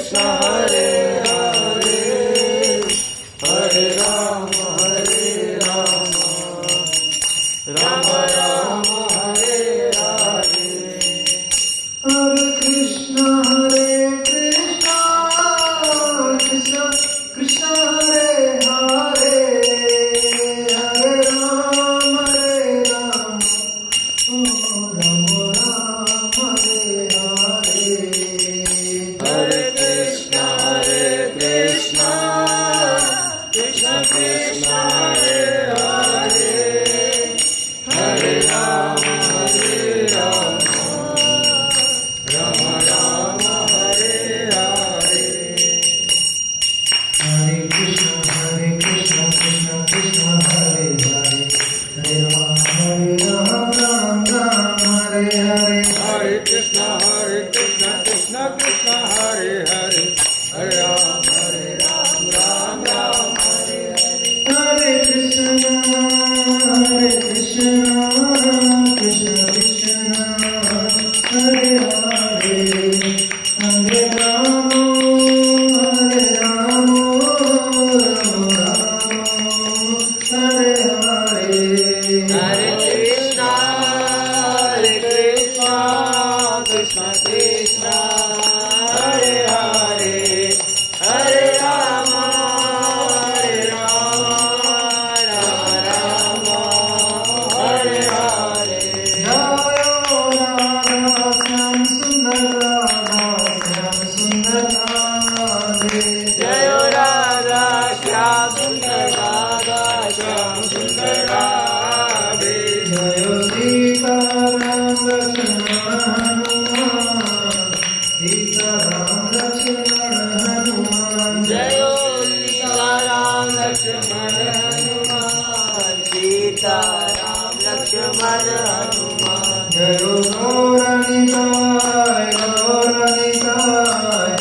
कृष्ण हरे हरे हरे राम राम राम हरे हरे हरे कृष्ण कृष्ण कृष्ण हरे हरे हरे राम राम हरे हरे हरे कृष्ण कृष्ण कृष्ण हरे हरे हरे राम राम राम हरे हरे हरे कृष्ण कृष्ण कृष्ण हरे हरे हरे राम राम हरे हरे हरे कृष्ण कृष्ण कृष्ण हरे हरे हरे राम राम हरे हरे हरे कृष्ण कृष्ण कृष्ण हरे हरे हरे राम राम हरे हरे हरे कृष्ण कृष्ण कृष्ण हरे हरे हरे राम राम हरे हरे जय राधा श्याम सुंदर राधा श्याम सुंदर राधे जय सीता राम लक्ष्मण हनुमान सीता राम लक्ष्मण हनुमान जय सीता राम लक्ष्मण हनुमान सीता राम लक्ष्मण हनुमान जय गौरनिताय गौरनिताय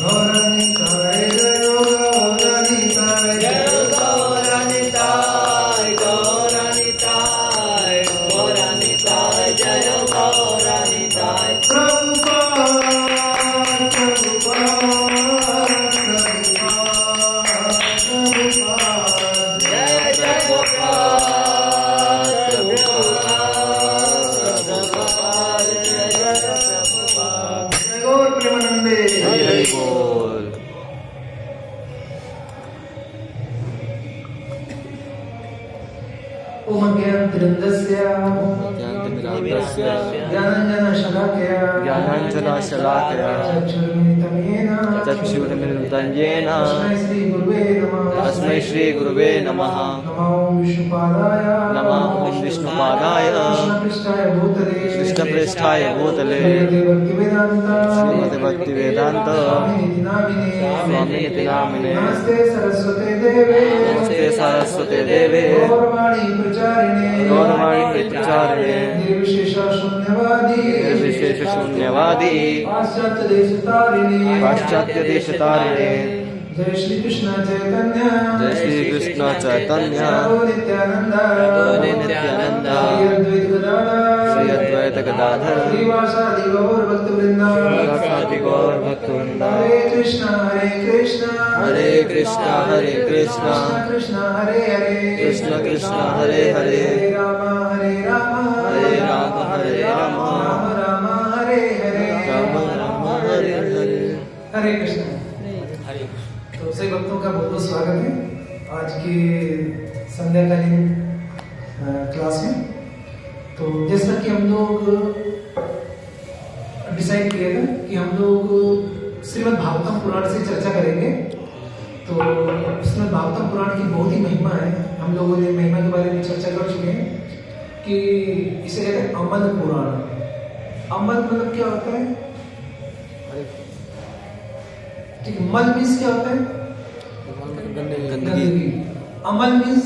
गौरनिताय जय गौरनिताय जय गौरनिताय गौरनिताय गौरनिताय जय गौरनिताय प्रभुपाद प्रभुपाद प्रभुपाद जय प्रभुपाद प्रभुपाद जय प्रभुपाद जय गौर प्रेमानंदे जय बोल ओम ज्ञानतिरन्दस्य ज्ञानाञ्जनशलाकया चक्षुरुन्मिलितं येन तस्मै श्रीगुरुवे नमः नमः ॐ विष्णुपादाय कृष्णपृष्ठाय भूतले श्रीमद् भक्तिवेदान्त स्वामिनिति नामिने नमस्ते सरस्वते देवे गौरवाणी प्रचारिणे निर्विशेष शून्यवादी पाश्चात्य देश तारिणे जय श्री कृष्ण चैतन्य जय श्री कृष्ण चैतन्य नित्यानंद श्री अद्वैत गदाधर श्रीवासादि गौर भक्तवृंद हरे कृष्ण हरे कृष्ण कृष्ण हरे हरे कृष्ण कृष्ण हरे हरे हरे राम हरे राम राम राम हरे हरे राम राम हरे हरे हरे कृष्ण। तो सभी भक्तों का बहुत बहुत स्वागत है आज की संध्याकालीन क्लास में। तो जैसा कि हम लोग डिसाइड किए थे कि हम लोग श्रीमद् भागवतम पुराण से चर्चा करेंगे। तो श्रीमद् भागवतम पुराण की बहुत ही महिमा है। हम लोगों ने महिमा के बारे में चर्चा कर चुके हैं कि इसे कहते हैं अमल पुराण। अमल मतलब क्या होता है? ठीक है, मल मीन्स क्या होता है? गंदगी। अमल मीन्स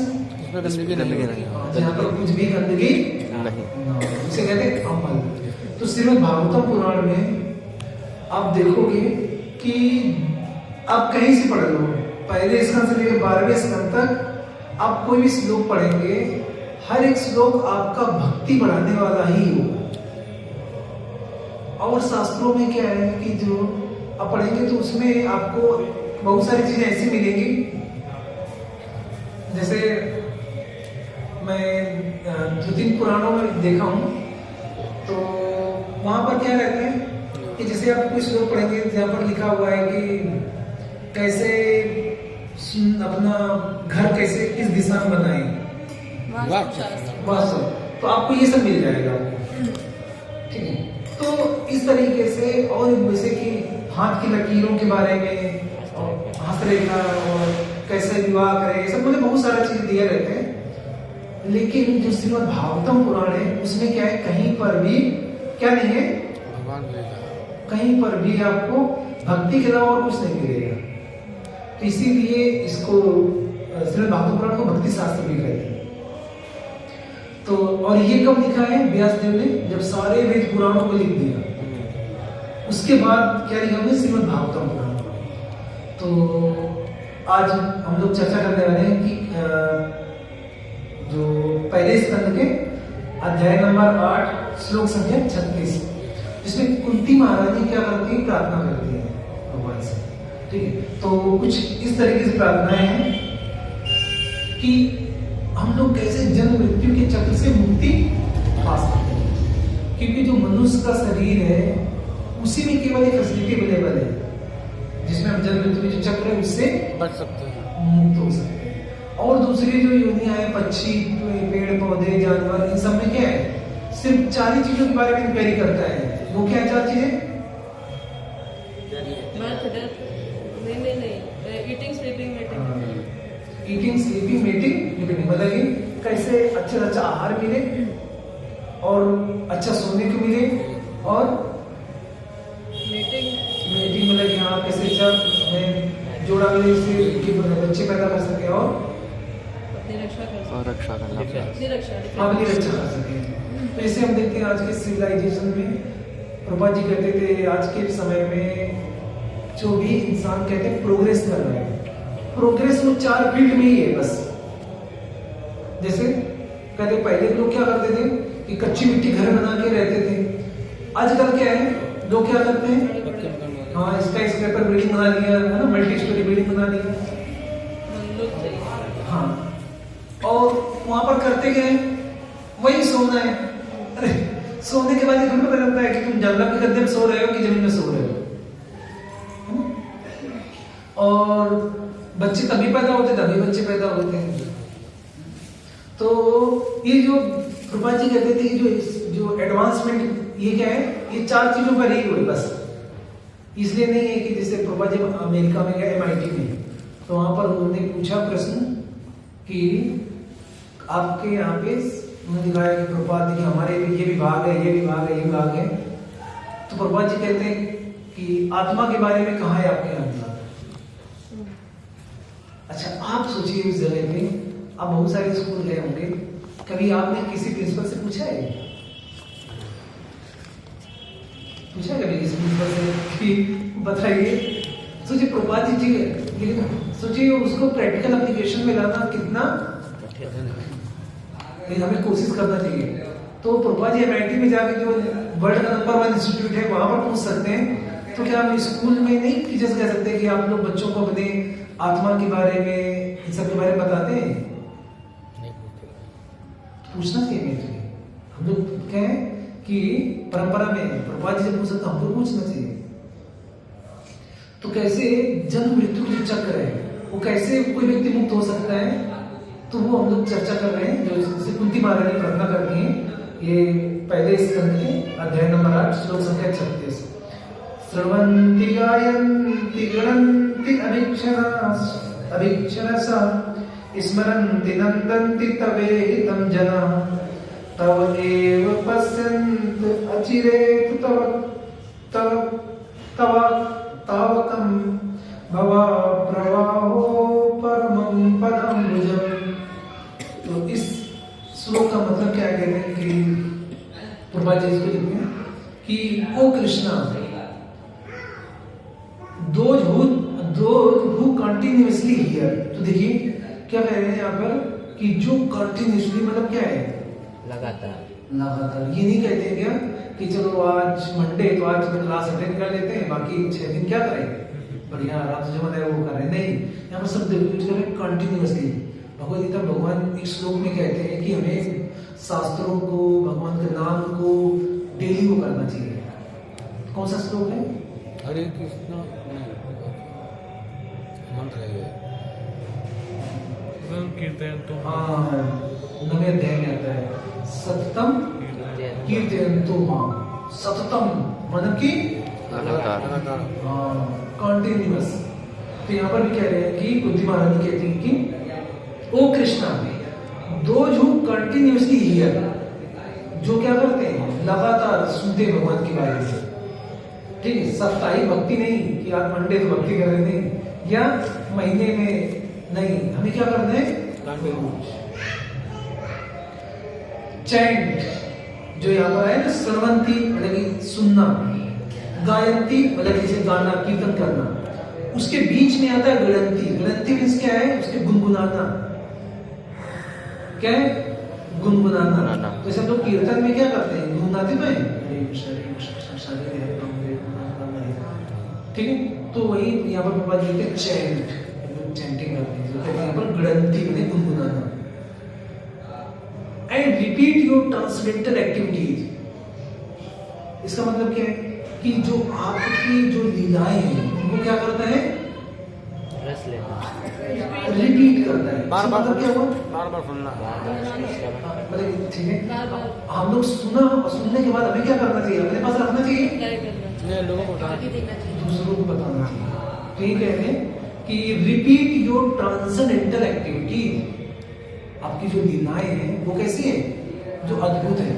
जहाँ पर कुछ भी गंदगी नहीं, उसे कहते हैं अमल। तो श्रीमद् भागवतम पुराण में आप देखोगे कि आप कहीं से पढ़ लो, पहले स्कंद से लेकर 12वें स्कंद तक आप कोई भी श्लोक पढ़ेंगे, हर एक श्लोक आपका भक्ति बढ़ाने वाला ही होगा। और शास्त्रों में क्या है कि जो आप पढ़ेंगे तो उसमें आपको बहुत सारी चीजें ऐसी मिलेंगी, जैसे मैं 2-3 पुराणों में देखा हूँ, तो वहां पर क्या रहता है कि जैसे आप कुछ लोग पढ़ेंगे जहाँ पर लिखा हुआ है कि कैसे अपना घर कैसे किस दिशा में बनाए वास्तु, तो आपको ये सब मिल जाएगा। ठीक है, तो इस तरीके से, और जैसे कि हाथ की लकीरों के बारे में, हस्तरेखा और कैसे विवाह करें, ये सब मुझे बहुत सारा चीज दिए रहते हैं। लेकिन जो श्रीमद् भागवतम पुराण है उसमें क्या है, कहीं पर भी क्या नहीं है, कहीं पर भी आपको भक्ति के अलावा और कुछ नहीं मिलेगा। तो इसीलिए इसको श्रीमद् भागवत पुराण को भक्ति शास्त्र भी कहते हैं। तो और ये कब लिखा है व्यासदेव ने, जब सारे वेद पुराणों को लिख दिया, उसके बाद क्या लिखा हमने, श्रीमद् भागवतम पुराण। तो आज हम लोग चर्चा करने वाले हैं कि जो पहले स्कंद के अध्याय नंबर 8 श्लोक संख्या 36, जिसमें कुंती महारानी क्या करती है, प्रार्थना करती है भगवान से। ठीक है, तो कुछ इस तरीके से प्रार्थनाएं हैं कि हम लोग कैसे जन्म मृत्यु के चक्र से मुक्ति पा सकते हैं, क्योंकि जो मनुष्य का शरीर है उसी में केवल एक फैसिलिटी अवेलेबल है जिसमें हम जन्म मृत्यु के जो चक्र है उससे बच सकते हैं, मुक्त हो सकते हैं। और दूसरी जो योनियां है, पक्षी, पेड़ पौधे, जानवर, इन सब में क्या है, सिर्फ 4 ही चीजों के बारे में इंक्वायरी करता है। वो क्या 4 चीजें, ईटिंग स्लीपिंग मीटिंग, मतलब कि कैसे अच्छे से अच्छा आहार मिले और अच्छा सोने को मिले, और मीटिंग मतलब कि हाँ कैसे जब हमें जोड़ा मिले इससे बच्चे पैदा कर सके और रक्षा करना, अपनी रक्षा कर सके। तो इसे हम देखते हैं आज के सिविलाइजेशन में, प्रभुपाद जी कहते थे आज के समय में जो भी इंसान कहते हैं प्रोग्रेस कर रहा है, प्रोग्रेस वो 4 फील्ड में ही है बस। जैसे कहते पहले लोग क्या करते थे कि कच्ची मिट्टी घर बना के रहते थे, आजकल क्या है, लोग क्या करते हैं, हाँ स्काई स्क्रैपर बिल्डिंग बना लिया है ना, मल्टी स्टोरी बिल्डिंग बना लिया, हाँ, और वहां पर करते गए वही सोना है। अरे सोने के बाद ये तुम्हें पता चलता है कि तुम जंगल के गद्दे में सो रहे हो कि जमीन में सो रहे हो। और बच्चे तभी पैदा होते, तभी बच्चे पैदा होते हैं। तो ये जो प्रभुपाद जी कहते थे जो एडवांसमेंट ये क्या है, ये 4 चीजों पर ही हुई बस। इसलिए नहीं है कि जैसे प्रभुपाद जी अमेरिका में गए MIT में, तो वहां पर उन्होंने पूछा प्रश्न कि आपके यहाँ पे उन्होंने दिखाया कि प्रभुपाद जी हमारे ये विभाग है, ये विभाग है, ये विभाग है। तो प्रभुपाद जी कहते हैं कि आत्मा के बारे में कहाँ है आपके यहाँ विभाग। अच्छा आप सोचिए उस जगह पे आप बहुत सारे स्कूल गए होंगे, कभी आपने किसी प्रिंसिपल से पूछा है, पूछा कभी किसी प्रिंसिपल से कि बताइए, सोचिए प्रभुपाद जी ठीक है, लेकिन सोचिए उसको प्रैक्टिकल एप्लीकेशन में लाना कितना, हमें कोशिश करना चाहिए। तो प्रभुपाद जी MIT में जाके जो वर्ल्ड का नंबर 1 इंस्टीट्यूट है वहां पर पूछ सकते हैं, तो क्या हम स्कूल में नहीं टीचर्स कह सकते हैं कि आप लोग बच्चों को अपने आत्मा के बारे में, इन सब के बारे में बताते हैं? पूछना चाहिए। हम लोग क्या है कि परंपरा में प्रभुपाद जी से पूछ सकते, हमको पूछना चाहिए। तो कैसे जन्म मृत्यु जो चक्र है वो कैसे कोई व्यक्ति मुक्त हो सकता है, तो वो हम लोग चर्चा कर रहे हैं। जो जैसे कुंती महारानी प्रार्थना करती हैं, ये पहले स्कंद के अध्याय नंबर 8 श्लोक संख्या 36। श्रवन्ति गायन्ति गणन्ति अभिक्षरसा स्मरन्ति नन्दन्ति तवेहितं जनाः तव एव पश्यन्ति अचिरेत तव तावकं भवा प्रवाहो परमं पदम्बुजम्। तो इस श्लोक का मतलब क्या कहते हैं कि प्रभुपाद जी इसको लिखते हैं कि ओ Krishna, those who continuously hear। तो देखिए क्या कह रहे हैं यहाँ पर कि जो कंटिन्यूसली मतलब क्या है, लगातार। ये नहीं कहते हैं क्या कि चलो आज मंडे तो आज क्लास अटेंड कर लेते हैं, बाकी 6 दिन क्या करें, बढ़िया आराम से जो मन है वो करें। नहीं, यहाँ पर सब यूज करें कंटिन्यूअसली। भगवद गीता भगवान एक श्लोक में कहते हैं कि हमें शास्त्रों को, भगवान के नाम को डेली को करना चाहिए। कौन सा श्लोक है? हरे कृष्ण मंत्र है कीर्तन तो हाँ, नवे अध्याय में आता है, सततम कीर्तयन्तु मां, सततम मतलब कि कंटिन्यूअस। तो यहाँ पर भी कह रहे हैं कि कुंती महारानी कहती है कि ओ कृष्णा, दो जो कंटिन्यूअसली हियर, जो क्या करते हैं लगातार सुनते हैं भगवान के बारे में, ठीक है, साप्ताहिक भक्ति नहीं कि आज मंडे तो भक्ति कर रहे नहीं, या महीने में नहीं, हमें क्या करना है चैंट, जो यहाँ पर है ना, श्रवंती मतलब कि सुनना, गायंती मतलब जैसे गाना कीर्तन करना, उसके बीच में आता है गणंती। गणंती मीन्स क्या है? उसके गुनगुनाना, क्या है? गुनगुनाना। जैसे हम लोग कीर्तन में क्या करते हैं, गुनगुनाते तो हैं, ठीक है, तो वही यहाँ पर बाबा जी कहते हैं चैंट, चैंटिंग करते हैं, तो यहाँ पर गणंती मतलब गुनगुनाना। And repeat your transcendental activities. इसका मतलब क्या है कि जो आपकी जो लीलाएं हैं उनको क्या करता है, रिपीट करता है। बार बार मतलब क्या हुआ, बार बार सुनना। मतलब ठीक है, हम लोग सुना और सुनने के बाद हमें क्या करना चाहिए, अपने पास रखना चाहिए, लोगों को दूसरों को बताना चाहिए। तो ये कहते हैं कि रिपीट योर ट्रांसेंडेंटल एक्टिविटीज। आपकी जो लीलाएं हैं वो कैसी है, जो अद्भुत है,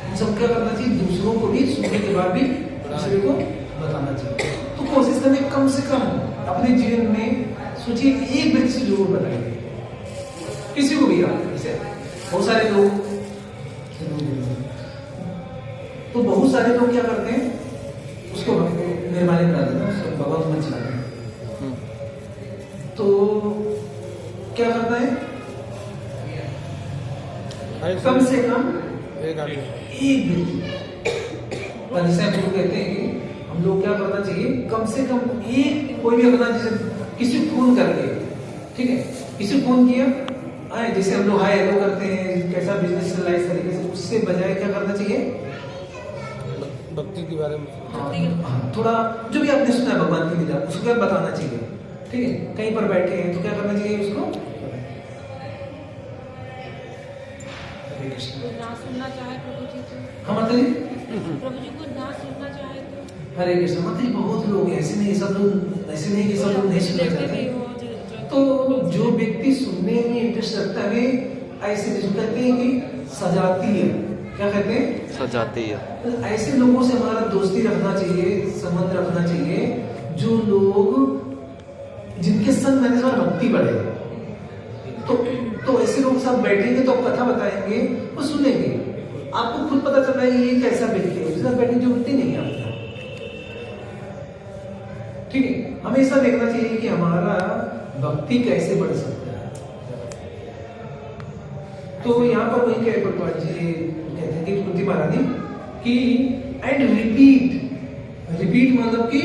इन सब क्या करना चाहिए, दूसरों को भी सुनने के बाद भी दूसरे को बताना चाहिए। तो कोशिश करें कम से कम अपने जीवन में, सोचिए एक व्यक्ति से जरूर बताइए, किसी को भी आप, जैसे बहुत सारे लोग, तो बहुत सारे लोग क्या करते हैं, उसको निर्माण करा देते हैं, उसको भगवान में चलाते हैं। तो क्या करना है, कम से कम एक व्यक्ति, जैसे गुरु कहते हैं कि हम लोग क्या करना चाहिए, कम से कम एक, कोई भी अपना, जैसे किसी को फोन करके, ठीक है, किसी को फोन किया, आए जैसे हम लोग हाय हेलो करते हैं, कैसा बिजनेस चल रहा है, इस तरीके से, उससे बजाय क्या करना चाहिए, भक्ति के बारे में थोड़ा जो भी आपने सुना है भगवान की लीला, उसको क्या बताना चाहिए, ठीक है। कहीं पर बैठे हैं तो क्या करना चाहिए उसको, ना सुनना चाहे प्रभु जी तो, हाँ मतलब प्रभु जी को ना सुनना चाहे तो, हरे कृष्ण, मतलब बहुत लोग ऐसे नहीं, सब लोग ऐसे नहीं कि सब लोग नहीं सुनना चाहते। तो जो व्यक्ति सुनने में इंटरेस्ट रखता है, ऐसे जिसको कहते हैं कि सजाती है, क्या कहते हैं, सजाती है। तो ऐसे लोगों से हमारा दोस्ती रखना चाहिए, संबंध रखना चाहिए, जो लोग जिनके संग में हमारी भक्ति बढ़े। तो ऐसे लोग सब बैठेंगे तो कथा बताएंगे, वो सुनेंगे, आपको खुद पता चल रहा है ये कैसा व्यक्ति है, उसके साथ बैठने की जरूरत ही नहीं है आपको, ठीक है। हमेशा देखना चाहिए कि हमारा भक्ति कैसे बढ़ सकता है। तो यहाँ पर वही कह भगवान जी कहते हैं कि कुंती महारानी कि एंड रिपीट मतलब कि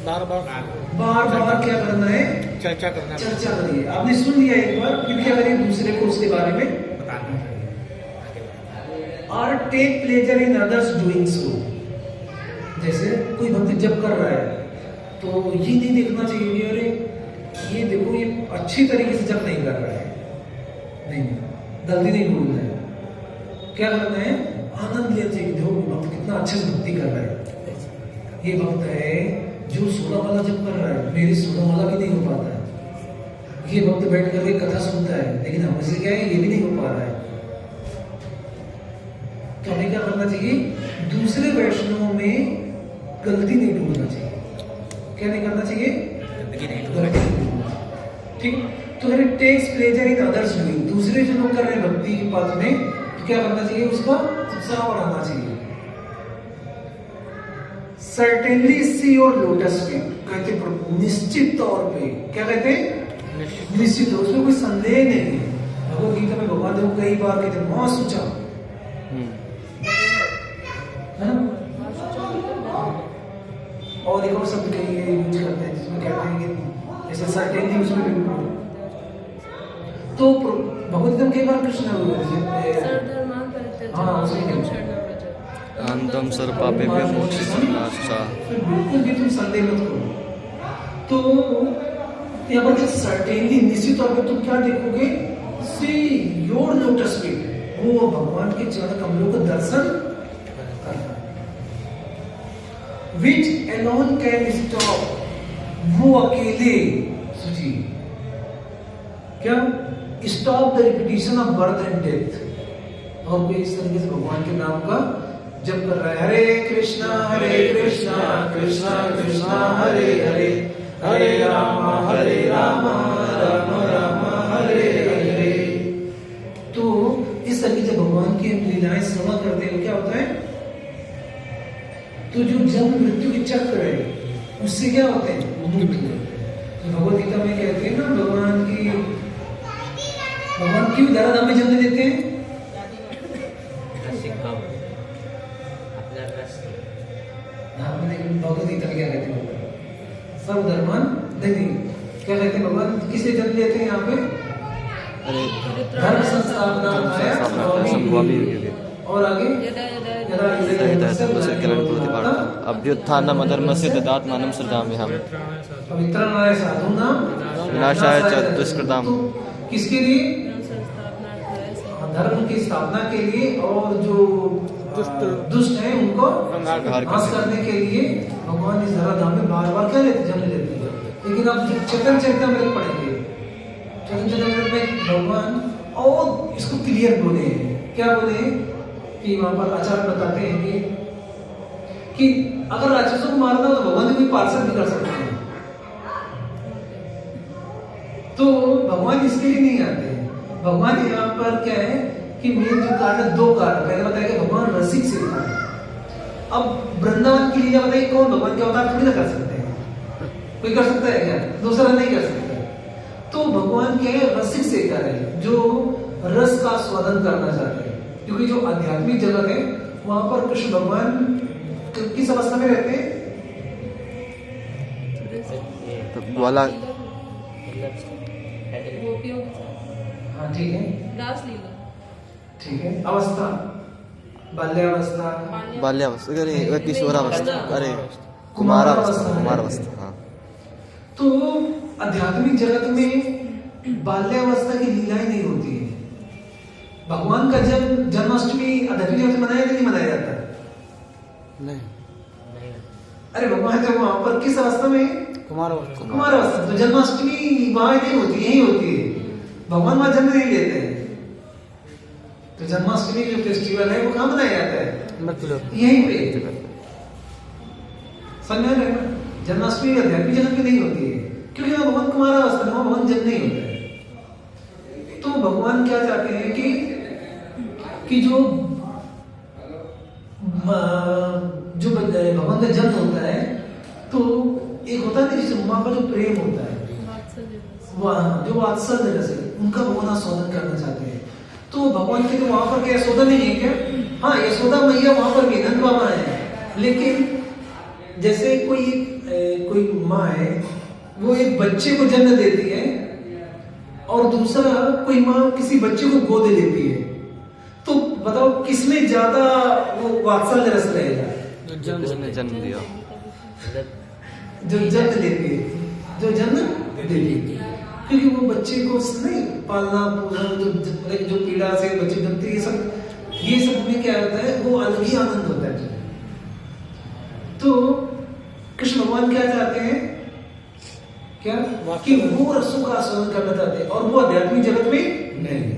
बार बार क्या करना है, चर्चा करना, चर्चा करिए। आपने सुन लिया एक बार, फिर क्या करिए, दूसरे को उसके बारे में बताना। और take pleasure in others doing so. जैसे कोई भक्त जप कर रहा है तो ये नहीं देखना चाहिए कि अरे ये देखो ये अच्छी तरीके से जप नहीं कर रहा है, नहीं, गलती नहीं ढूंढना है, क्या करना है, आनंद लेना चाहिए, देखो भक्त कितना अच्छे से भक्ति कर रहा है। ये भक्त है जो 16 वाला जप कर रहा है, मेरी 16 वाला भी नहीं हो पाता है। ये भक्त बैठ करके कथा सुनता है, लेकिन हमसे क्या है, ये भी नहीं हो पा रहा है। तो हमें क्या करना चाहिए, दूसरे वैष्णवों में गलती नहीं ढूंढना चाहिए, क्या नहीं करना चाहिए, गलती नहीं ढूंढना, ठीक। तो अगर takes pleasure in others doing, दूसरे जो लोग कर रहे हैं भक्ति के पथ में, तो क्या करना चाहिए, उसका उत्साह बढ़ाना चाहिए। Certainly see your lotus feet, कहते निश्चित तौर पे, क्या कहते हैं, निश्चित, उसमें कोई संदेह नहीं है। भगवद गीता में भगवान देव कई बार कहते मां सुचा, और एक और शब्द कहीं यूज करते हैं जिसमें कहते हैं कि जैसे सर्टेनिटी उसमें बिल्कुल। तो भगवत गीता में कई बार कृष्ण सर्वधर्मान् परित्यज्य हाँ, मां सही एकं है। शरणं व्रज। अहंतम सर्वपापेभ्यो मोक्षयिष्यामि। फिर बिल्कुल भी तुम संदेह मत करो। तो यहाँ पर सर्टेनली निश्चित तौर पर तुम क्या देखोगे, सी योर लोटस फीट, वो भगवान के चरण कमलों का दर्शन करना, विच एलोन कैन स्टॉप, वो अकेले सुची क्या stop the repetition of birth and death. और कोई इस तरीके से भगवान के नाम का जप कर रहा है, हरे कृष्णा कृष्णा कृष्णा हरे हरे, हरे राम राम राम हरे हरे। तो इस तरीके से भगवान की लीलाएं श्रवण करते हैं क्या होता है, तो जो जन्म मृत्यु के चक्र है उससे क्या होते हैं मुक्त। तो भगवत गीता में कहते हैं ना, भगवान क्यों धराधाम में जन्म देते हैं, भगवत गीता में क्या कहते हैं, सब धर्मान नहीं क्या कहते हैं भगवान किसे जन्म देते हैं यहाँ पे, धर्म संस्थापना और आगे अभ्युत्थानम् अधर्मस्य तदात्मानं सृजाम्यहम् पवित्रनाय साधूनां विनाशाय च दुष्कृताम्। तो किसके लिए, धर्म की स्थापना के लिए, और जो दुष्ट हैं उनको नाश करने के लिए भगवान इस धराधाम में बार बार क्या लेते जन्म लेते हैं। लेकिन आप चैतन्य चरितमृत पढ़ेंगे, चैतन्य चरितमृत में भगवान और इसको क्लियर बोले हैं, क्या बोले कि वहां पर आचार्य बताते हैं कि अगर राक्षसों को मारना हो तो भगवान कोई पार्षद भी कर सकते हैं, तो भगवान इसके लिए नहीं आते हैं। भगवान यहाँ पर क्या है कि मेन जो कारण है, दो कारण, पहले बताया कि भगवान रसिक से है। अब वृंदावन की लीला बताइए, कौन भगवान के अवतार थोड़ी ना कर सकते हैं, कोई कर सकता है क्या, दूसरा नहीं कर सकता। तो भगवान क्या है, रसिक सेकर है, जो रस का स्वादन करना चाहते हैं। क्योंकि जो आध्यात्मिक जगत है वहां पर कृष्ण भगवान किस अवस्था में रहते हैं, वाला गोपियों के साथ हाँ ठीक है, रास लीला, ठीक है, अवस्था बाल्यावस्था, बाल्यावस्था, अरे किशोरावस्था, अरे कुमारावस्था। हाँ, तो आध्यात्मिक जगत में बाल्यावस्था की लीलाएं नहीं होती है। भगवान का जन्माष्टमी आध्यात्मिक जगत में मनाया नहीं मनाया जाता नहीं, अरे भगवान जब वहां पर किस अवस्था में, कुमार अवस्था, तो जन्माष्टमी वहां नहीं होती, यही होती है। भगवान वहां जन्म नहीं लेते हैं, तो जन्माष्टमी जो फेस्टिवल है वो कहाँ मनाया जाता है, यहीं पे। समझ रहे हैं, जन्माष्टमी आध्यात्मिक जगत में नहीं होती है, क्योंकि वहां भगवान कुमार अवस्था में भगवान जन्म नहीं होता है। तो भगवान क्या चाहते हैं कि जो भगवान का जन्म होता है, तो एक होता है जिससे माँ का जो प्रेम होता है, जो वात्सल्य रस है, उनका भगवान आस्वादन करना चाहते हैं। तो भगवान के तो वहां पर क्या यशोदा नहीं है क्या, हाँ यशोदा मैया वहां पर भी नंद बाबा है, लेकिन जैसे कोई माँ है वो एक बच्चे को जन्म देती है और दूसरा कोई माँ किसी बच्चे को गोद लेती है, तो बताओ किसमें ज्यादा वो वात्सल्य रस रहेगा, जिसने जन्म दिया, जो जन्म देती है, जो जन्म देती है। क्योंकि वो बच्चे को नहीं पालना पोषण, जो पीड़ा से बच्चे बनते हैं, ये सब में क्या होता है, वो अलग ही आनंद होता है। तो कृष्ण भगवान क्या चाहते हैं, क्या कि वो रसों का आस्वादन करना चाहते हैं, और वो आध्यात्मिक जगत में नहीं है।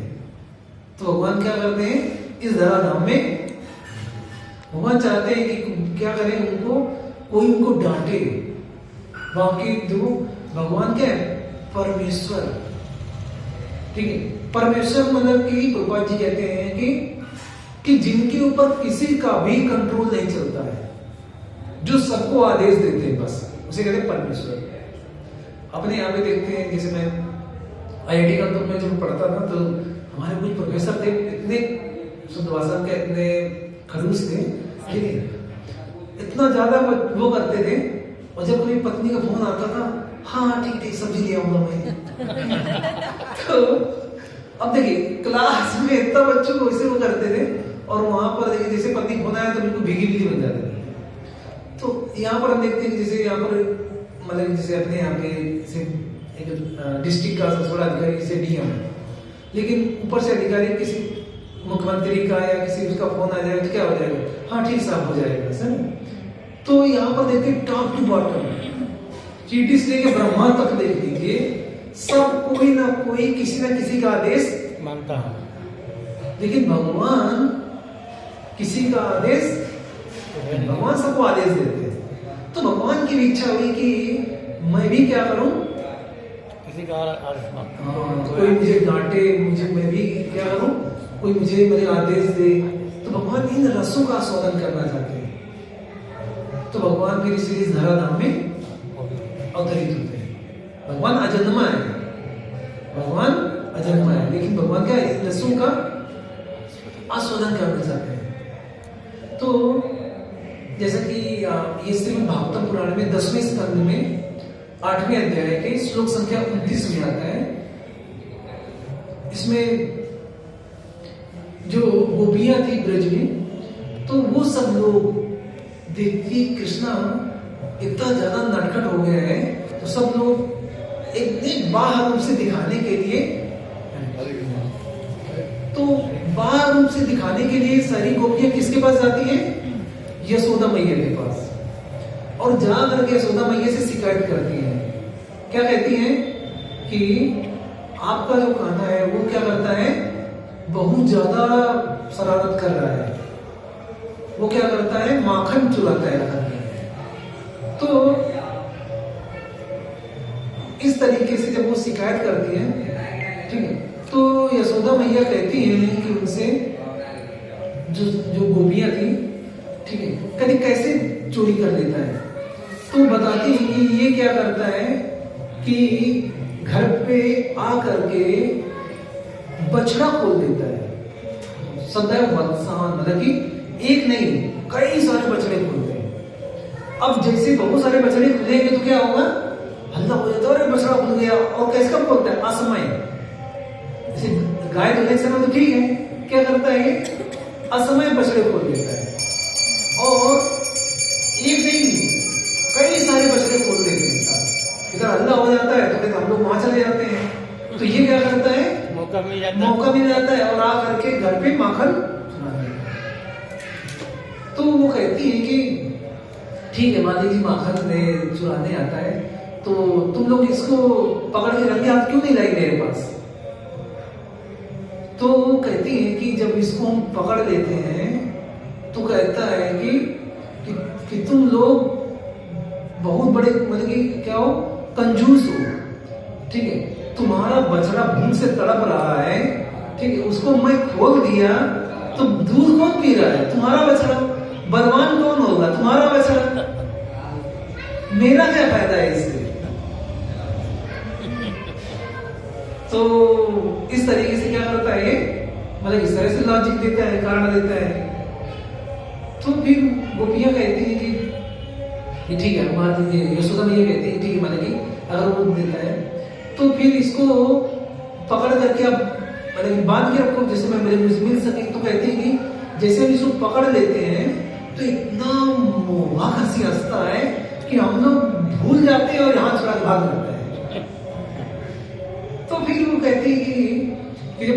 तो भगवान क्या करते हैं, इस धराधाम में भगवान चाहते हैं कि क्या करें, उनको कोई उनको डांटे। बाकी जो भगवान क्या है, परमेश्वर, ठीक है, परमेश्वर मतलब कि प्रभुपाद जी कहते हैं कि जिनके ऊपर किसी का भी कंट्रोल नहीं चलता है, जो सबको आदेश देते हैं, बस उसे कहते हैं परमेश्वर। अपने यहाँ पे देखते हैं, जैसे मैं IIT कानपुर में जब पढ़ता था तो हमारे कुछ प्रोफेसर थे, इतने शुद्ध भाषा के, इतने खड़ूस थे, इतना ज्यादा वो करते थे और जब कभी पत्नी का फोन आता था, हाँ ठीक ठीक सब्जी ले आऊंगा मैं। तो अब देखिए क्लास में इतना बच्चों को वैसे वो करते थे, और वहां पर देखिए जैसे पत्नी फोन आया तो बिल्कुल भीगी भीगी बन जाते थे। तो यहाँ पर हम देखते हैं कि जैसे यहाँ पर मतलब जैसे अपने यहाँ पे जैसे एक डिस्ट्रिक्ट का सबसे बड़ा अधिकारी जैसे डीएम है, लेकिन ऊपर से अधिकारी किसी मुख्यमंत्री का या किसी उसका फोन आ जाए तो क्या हो जाएगा, हाँ ठीक साहब हो जाएगा सर। तो यहाँ पर देखिए टॉप टू बॉटम चीटी से लेके ब्रह्मा तक देख लीजिए, सब कोई ना कोई किसी ना किसी का आदेश मानता है। लेकिन भगवान किसी का आदेश, भगवान सबको आदेश देते हैं। तो भगवान की भी इच्छा हुई कि मैं भी क्या करूं, किसी का आदेश मानता हाँ, कोई मुझे डांटे, मुझे मैं भी क्या करूं, कोई मुझे मेरे आदेश दे। तो भगवान इन रसों का आस्वादन करना चाहते हैं। तो भगवान फिर इसीलिए इस धराधाम में अवतरित होते हैं। भगवान अजन्मा है, भगवान अजन्मा है, लेकिन भगवान क्या है, रसों का आस्वादन करना चाहते हैं। तो जैसा कि ये श्रीमद् भागवतम पुराण में 10वें स्कंद में 8वें अध्याय के श्लोक संख्या 29 में आता है। इसमें जो गोपियां थी ब्रज में, तो वो सब लोग देखती कृष्णा इतना ज्यादा नटखट हो गया है, तो सब लोग एक बाहर रूप से दिखाने के लिए, तो बाहर रूप से दिखाने के लिए सारी गोपियां किसके पास जाती हैं, यशोदा मैया के पास, और जा करके यशोदा मैया से शिकायत करती हैं। क्या कहती हैं कि आपका जो कान्हा है वो क्या करता है, बहुत ज्यादा शरारत कर रहा है, वो क्या करता है, माखन चुराता है। तो इस तरीके से जब वो शिकायत करती है, ठीक है, तो यशोदा मैया कहती हैं कि उनसे जो गोपियां थी, ठीक है, कभी कैसे चोरी कर लेता है। तो बताती है कि ये क्या करता है कि घर पे आ करके बछड़ा खोल देता है, सदैव वत्सान, मतलब कि एक नहीं कई सारे बछड़े खोलते हैं। अब जैसे बहुत सारे बछड़े खुलेंगे तो क्या होगा, हल्ला हो जाता है, अरे बछड़ा खुल गया। और कैसे कब खोलता है, असमय, जैसे गाय धुलने समय तो ठीक है, क्या करता है, असमय बछड़े खोल देता है, और एक नहीं कई सारे बछड़े खोल देते हैं। इधर हल्ला हो जाता है तो कहते हम लोग वहां चले जाते हैं। तो ये क्या करता है, मौका मिल जाता है, और आ करके घर पे माखन चुरा देता है। तो वो कहती है कि ठीक है मान लीजिए माखन में चुराने आता है, तो तुम लोग इसको पकड़ के रंगे हाथ क्यों नहीं लाई मेरे पास। तो वो कहती है कि जब इसको हम पकड़ लेते हैं तो कहता है कि तुम लोग बहुत बड़े मतलब कि क्या हो, कंजूस हो, ठीक है, तुम्हारा बछड़ा भूख से तड़प रहा है, ठीक है, उसको मैं खोल दिया तो दूध कौन पी रहा है, तुम्हारा बछड़ा, बलवान कौन होगा, तुम्हारा बछड़ा, मेरा क्या फायदा है इससे। तो इस तरीके से क्या करता है, मतलब इस तरह से लॉजिक देता है, कारण देता है। तो फिर गोपियां कहती है कि ठीक है, मान लीजिए यशोदा मैया कहती है ठीक है, मतलब कि अगर वो देता है तो फिर इसको पकड़ करके अब मतलब बांध के रखो जिससे मैं मुझे मिल सके। तो कहती है कि जैसे हम इसको पकड़ लेते हैं तो इतना मोहाकर्षी हंसता है कि हम लोग भूल जाते हैं और यहाँ छुड़ा के भाग जाता है। तो फिर वो कहती है कि जब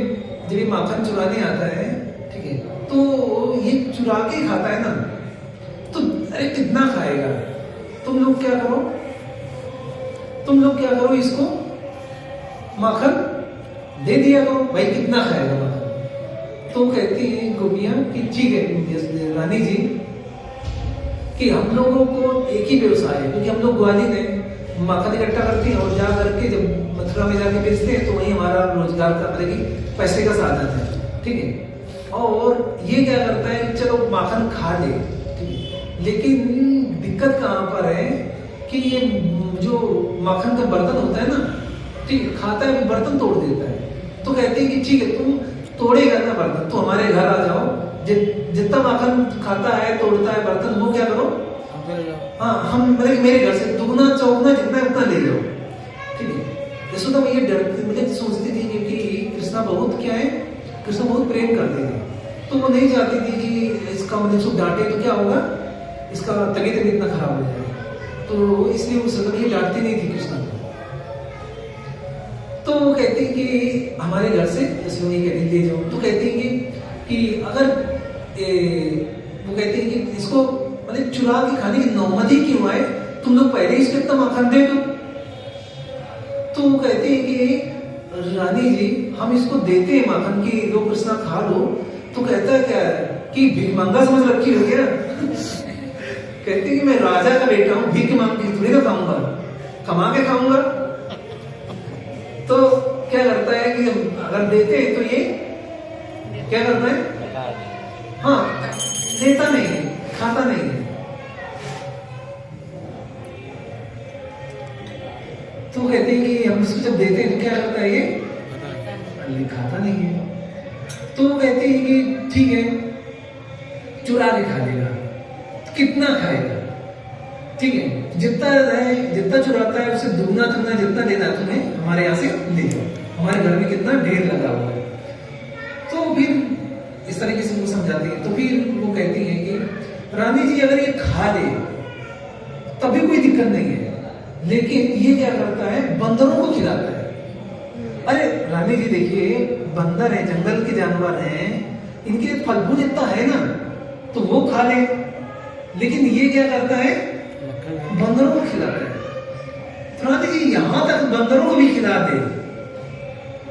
ये माखन चुराने आता है, ठीक है, तो ये चुरा के खाता है ना, तो अरे कितना खाएगा, तुम लोग क्या करो, इसको माखन दे दिया करो, भाई कितना खाएगा माखन। तो कहती है गोपियां कि ठीक है रानी जी, कि हम लोगों को एक ही व्यवसाय है, क्योंकि हम लोग ग्वालिन है, माखन इकट्ठा करते हैं और जा करके जब मथुरा में जाके बेचते हैं तो वही हमारा रोजगार का मतलब कि पैसे का साधन है, ठीक है। और ये क्या करता है, चलो माखन खा ले, ठीक है, लेकिन दिक्कत कहाँ पर है कि ये जो माखन का बर्तन होता है ना, ठीक, खाता है वो बर्तन तोड़ देता है। तो कहते हैं कि ठीक है तुम तोड़ेगा ना बर्तन, तो हमारे घर आ जाओ, जितना माखन खाता है तोड़ता है बर्तन, वो क्या करो हाँ हम मतलब मेरे घर से दुगना चौगुना जितना है उतना ले जाओ, ठीक है। यशोदा मैया डरती मतलब सोचती थी क्योंकि कृष्णा बहुत क्या है, कृष्ण बहुत प्रेम करते थे, तो वो नहीं चाहती थी कि इसका मतलब इसको डांटे तो क्या होगा, इसका तबीयत इतना खराब हो जाए, तो इसलिए वो यशोदा मैया डांटती नहीं थी कृष्णा को। तो वो कहती कि हमारे घर से यशोदा मैया कहती ले जाओ, तो कहती है कि अगर वो कहती है कि इसको मतलब चुरा के खाने की नौबत ही क्यों आए, तुम लोग पहले ही इसको इतना माखन दे दो। तो वो कहते हैं कि रानी जी हम इसको देते हैं माखन की लो कृष्णा खा लो, तो कहता है क्या कि भीख मांगा समझ रखी हो क्या कहते हैं कि मैं राजा का बेटा हूं, भीख मांग के थोड़ी ना खाऊंगा, कमा के खाऊंगा। तो क्या करता है कि अगर देते हैं तो ये क्या करता है, हाँ देता नहीं है, खाता नहीं है। तो कहते हैं कि हम इसको जब देते हैं तो क्या करता है ये खाता नहीं है। तो कहते हैं कि ठीक है चुरा के खा लेगा, तो कितना खाएगा, ठीक है जितना है जितना चुराता है उससे दुगना तिगुना जितना देना है तुम्हें हमारे यहाँ से ले जाओ, हमारे घर में कितना ढेर लगा हुआ है। तो फिर इस तरीके से वो समझाते हैं। तो फिर वो कहती है कि रानी जी अगर ये खा ले तभी कोई दिक्कत नहीं है, लेकिन ये क्या करता है बंदरों को खिलाता है। अरे रानी जी देखिए बंदर है, जंगल के जानवर हैं, इनके फल फूल इतना है ना, तो वो खा ले, लेकिन ये क्या करता है बंदरों को खिलाता है। तो रानी जी यहां तक बंदरों को भी खिला दे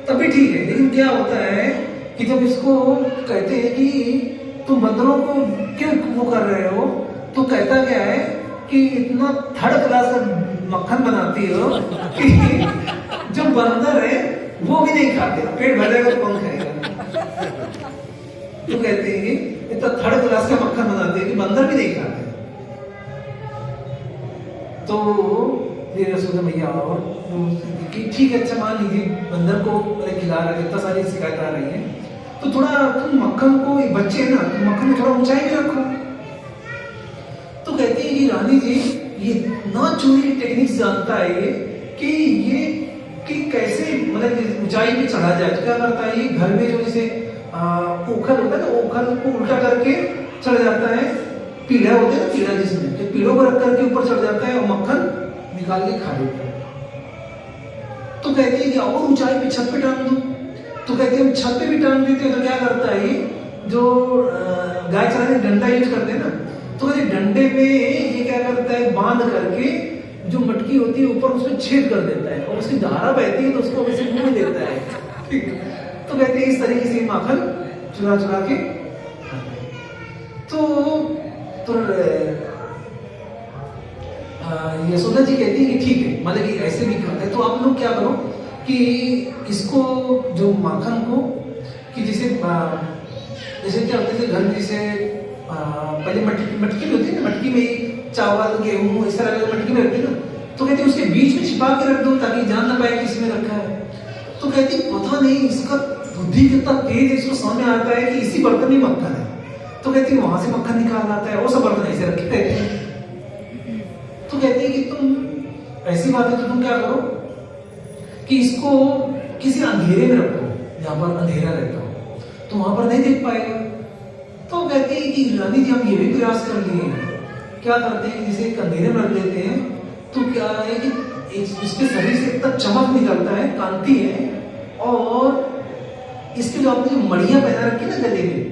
तभी ठीक है, लेकिन क्या होता है कि जब इसको कहते हैं कि तुम बंदरों को क्यों वो कर रहे हो, तो कहता क्या है कि इतना थर्ड क्लास का मक्खन बनाती हो कि जो बंदर है वो भी नहीं खाते, पेट भर जाएगा तो कौन खाएगा। तो कहते हैं कि इतना थर्ड क्लास का मक्खन बनाते हैं कि बंदर भी नहीं खाते। तो फिर यशोदा मैया और कि ठीक है अच्छा मान लीजिए बंदर को खिला रहे, इतना सारी शिकायत आ रही है, तो थोड़ा तुम मक्खन को, बच्चे है ना, तुम मक्खन को थोड़ा ऊंचाई में रखो। तो कहती है कि रानी जी ये ना चोरी की टेक्निक जानता है ये कि कैसे मतलब ऊंचाई पे चढ़ा जाए। तो क्या करता है ये घर में जो जैसे ओखल होता है ना, ओखल को उल्टा करके चढ़ जाता है, पीढ़ा होता है ना, पीढ़ा जिसमें तो पीढ़ों को रख करके ऊपर चढ़ जाता है और मक्खन निकाल के खा लेता है। तो कहती है कि और ऊंचाई पे छत पे टांग दो। तो कहते हैं हम छत पे भी टांग देते हैं, तो क्या करता है जो गाय चराने डंडा यूज करते हैं ना, तो कहते डंडे पे ये क्या करता है बांध करके जो मटकी होती है ऊपर उसमें छेद कर देता है और उसकी धारा बहती है तो उसको वैसे मुंह में देता है। तो कहते हैं इस तरीके से माखन चुरा चुरा के तो यशोदा जी कहती है कि ठीक है मतलब कि ऐसे भी खाते हैं, तो आप लोग क्या करो कि इसको जो माखन को कि जैसे क्या होता है घर में जैसे पहले मटकी में होती है ना, मटकी में चावल गेहूं इस तरह मटकी में रखते हैं ना, तो कहते हैं उसके बीच में छिपा के रख दो ताकि जान ना पाए कि इसमें रखा है। तो कहती पता नहीं इसका बुद्धि कितना तेज है, इसको समझ में आता है कि इसी बर्तन में मक्खन है। तो कहती वहां से मक्खन निकाल लाता है, वो सब बर्तन ऐसे रखे रहते हैं। तो कहती है कि तुम ऐसी बात है तो तुम क्या करो कि इसको किसी अंधेरे में रखो जहां पर अंधेरा रहता हो, तो वहां पर नहीं देख पाएगा। तो कहती है कि रानी जी हम ये भी प्रयास कर लिए हैं, क्या करते हैं जैसे एक अंधेरे में रख देते हैं तो क्या है कि इसके शरीर से इतना चमक निकलता है, कांति है, और इसके जो आपने जो मड़ियां पहना रखी ना गले में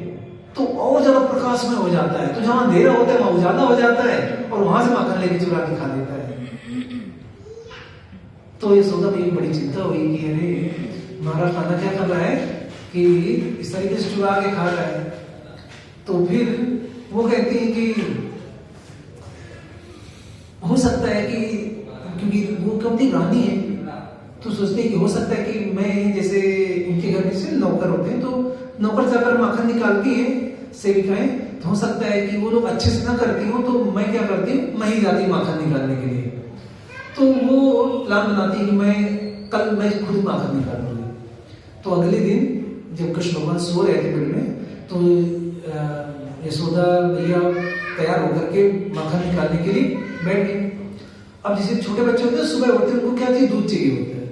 तो और ज्यादा प्रकाश में हो जाता है। तो जहां अंधेरा होता है वहां उजाला हो जाता है और वहां से माखन लेके चुरा के खा देता है। तो यशोदा में बड़ी चिंता हुई कि अरे हमारा खाना क्या कर रहा है कि इस तरीके से चुरा के खा रहा है। तो फिर वो कहती है कि हो सकता है कि क्योंकि वो कभी रानी है तो सोचते हैं कि हो सकता है कि मैं जैसे उनके घर में से नौकर होते हैं तो नौकर जाकर माखन निकालती है सेविकाएं, तो हो सकता है कि वो लोग अच्छे से ना करती हो तो मैं क्या करती हूँ मैं ही जाती माखन निकालने के लिए। तो वो प्लान बनाती है कि मैं खुद माखन निकाल दूंगी। तो अगले दिन जब कृष्ण भगवान सो रहे थे पेड़ में तो यशोदा भैया तैयार होकर के माखन निकालने के लिए बैठ गई। अब जैसे छोटे बच्चे होते हैं सुबह होते हैं उनको क्या चाहिए, दूध चाहिए होता है।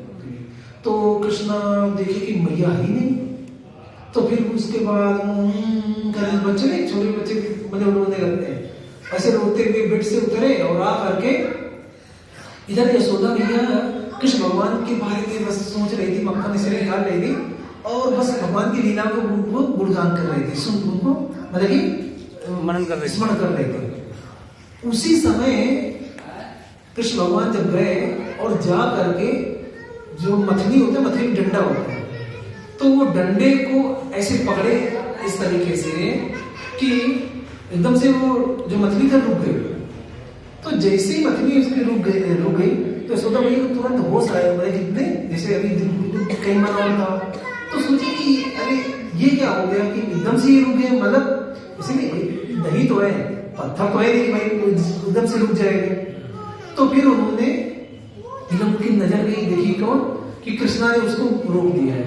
तो कृष्णा देखे कि मैया ही नहीं, तो फिर उसके बाद बच्चे नहीं, छोटे बच्चे मतलब रोने लगते हैं, ऐसे रोते हुए बेड से उतरे और आ करके इधर यशोदा मैया कृष्ण भगवान के बारे में बस सोच रही थी, मक्खन इसे निकाल रही थी और बस भगवान की लीला को वो गुणगान कर रही थी, सुन उनको मतलब कि मनन कर रही थी। स्मरण कर रहे थे। उसी समय कृष्ण भगवान जब गए और जा करके जो मथनी होता है, मथनी में डंडा होता है, तो वो डंडे को ऐसे पकड़े इस तरीके से कि एकदम से वो जो मछली था रुक गई। तो जैसे ही मछली उसकी रुक गई तो यशोदा मैया को तुरंत होश आया, बोले कितने जैसे अभी कई मना था। तो सोची कि अरे ये क्या हो गया कि एकदम से ये रुक गए, मतलब इसीलिए दही तो है, पत्थर तो है नहीं भाई एकदम से रुक जाएगा। तो फिर उन्होंने एकदम की नजर गई, देखी कौन कि कृष्णा ने उसको रोक दिया है,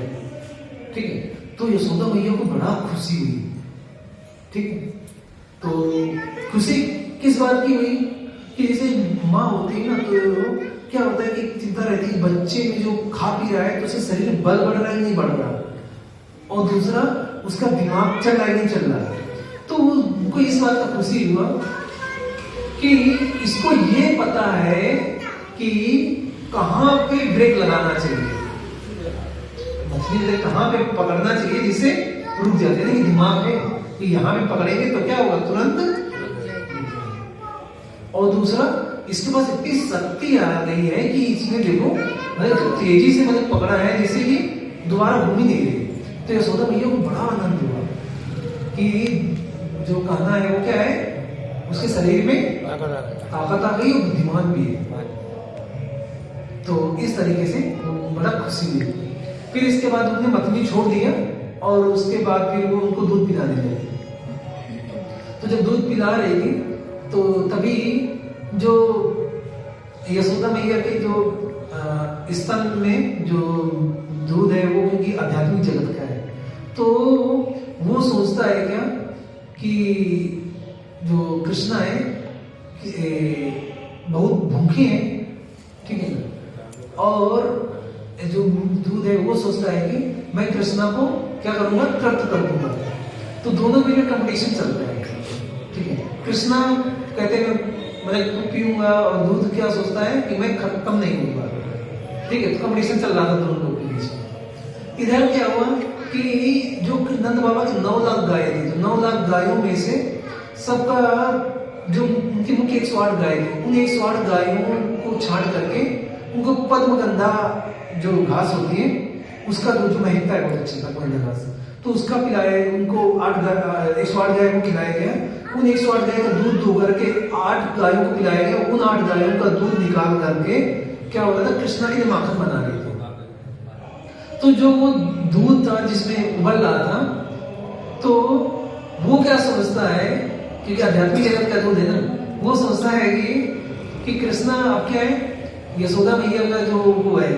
ठीक है। तो यशोदा मैया को बड़ा खुशी हुई, ठीक है। तो खुशी किस बात की हुई कि जैसे माँ होती है ना, तो क्या होता है कि चिंता रहती है बच्चे में जो खा पी रहा है तो उसके शरीर में बल बढ़ रहा है नहीं बढ़ रहा, और दूसरा उसका दिमाग चल रहा है नहीं चल रहा। तो उनको इस बात का खुशी हुआ कि इसको ये पता है कि कहाँ पे ब्रेक लगाना चाहिए, मछली कहाँ पे पकड़ना चाहिए जिससे रुक जाते हैं, दिमाग है कि यहाँ पे पकड़ेंगे तो क्या होगा तुरंत। और दूसरा इसके पास इतनी शक्ति आ गई है कि इसने देखो मतलब तेजी से मतलब पकड़ा है जैसे कि दोबारा घूम ही नहीं रही। तो यशोदा मैया को बड़ा आनंद हुआ कि जो कहना है वो क्या है, उसके शरीर में ताकत आ गई और बुद्धिमान भी है। तो इस तरीके से बड़ा खुशी हुई। फिर इसके बाद उन्होंने मथनी छोड़ दिया और उसके बाद फिर वो उनको दूध पिलाने लगे। तो जब दूध पिला रही थी तो तभी जो यशोदा मैया के जो स्तन में जो दूध है वो क्योंकि आध्यात्मिक जगत का है, तो वो सोचता है क्या कि जो कृष्णा है बहुत भूखे हैं, ठीक है, और जो दूध है वो सोचता है कि मैं कृष्णा को क्या करूंगा, तृप्त कर दूंगा। तो दोनों में कंपटीशन चलता है, ठीक है। कृष्णा कहते हैं मैं दूध पीऊंगा और दूध क्या सोचता है कि मैं खत्म नहीं होऊंगा, ठीक है। तो कंपटीशन चल रहा था दोनों लोगों के बीच। इधर क्या हुआ कि जो नंद बाबा की 9 लाख गायें थी, तो 9 लाख गायों में से सबका जो उनकी मुख्य 108 गाय थी, उन 108 गायों को छांट करके उनको पद्मगंधा जो घास होती है उसका दूध जो महकता है बहुत अच्छे पद्मगंधा घास, तो उसका पिलाया उनको 108 गाय को खिलाया गया। उन 108 गाय का दूध दो करके 8 गायों को पिलाया गया। उन 8 गायों का दूध निकाल करके क्या हो रहा था, कृष्णा के लिए माखन बना रहे थे। तो जो वो दूध था जिसमें उबल रहा था, तो वो क्या समझता है, क्योंकि आध्यात्मिक जगत का दूध है ना, वो समझता है कि कृष्णा अब क्या है, यशोदा मैया का जो वो है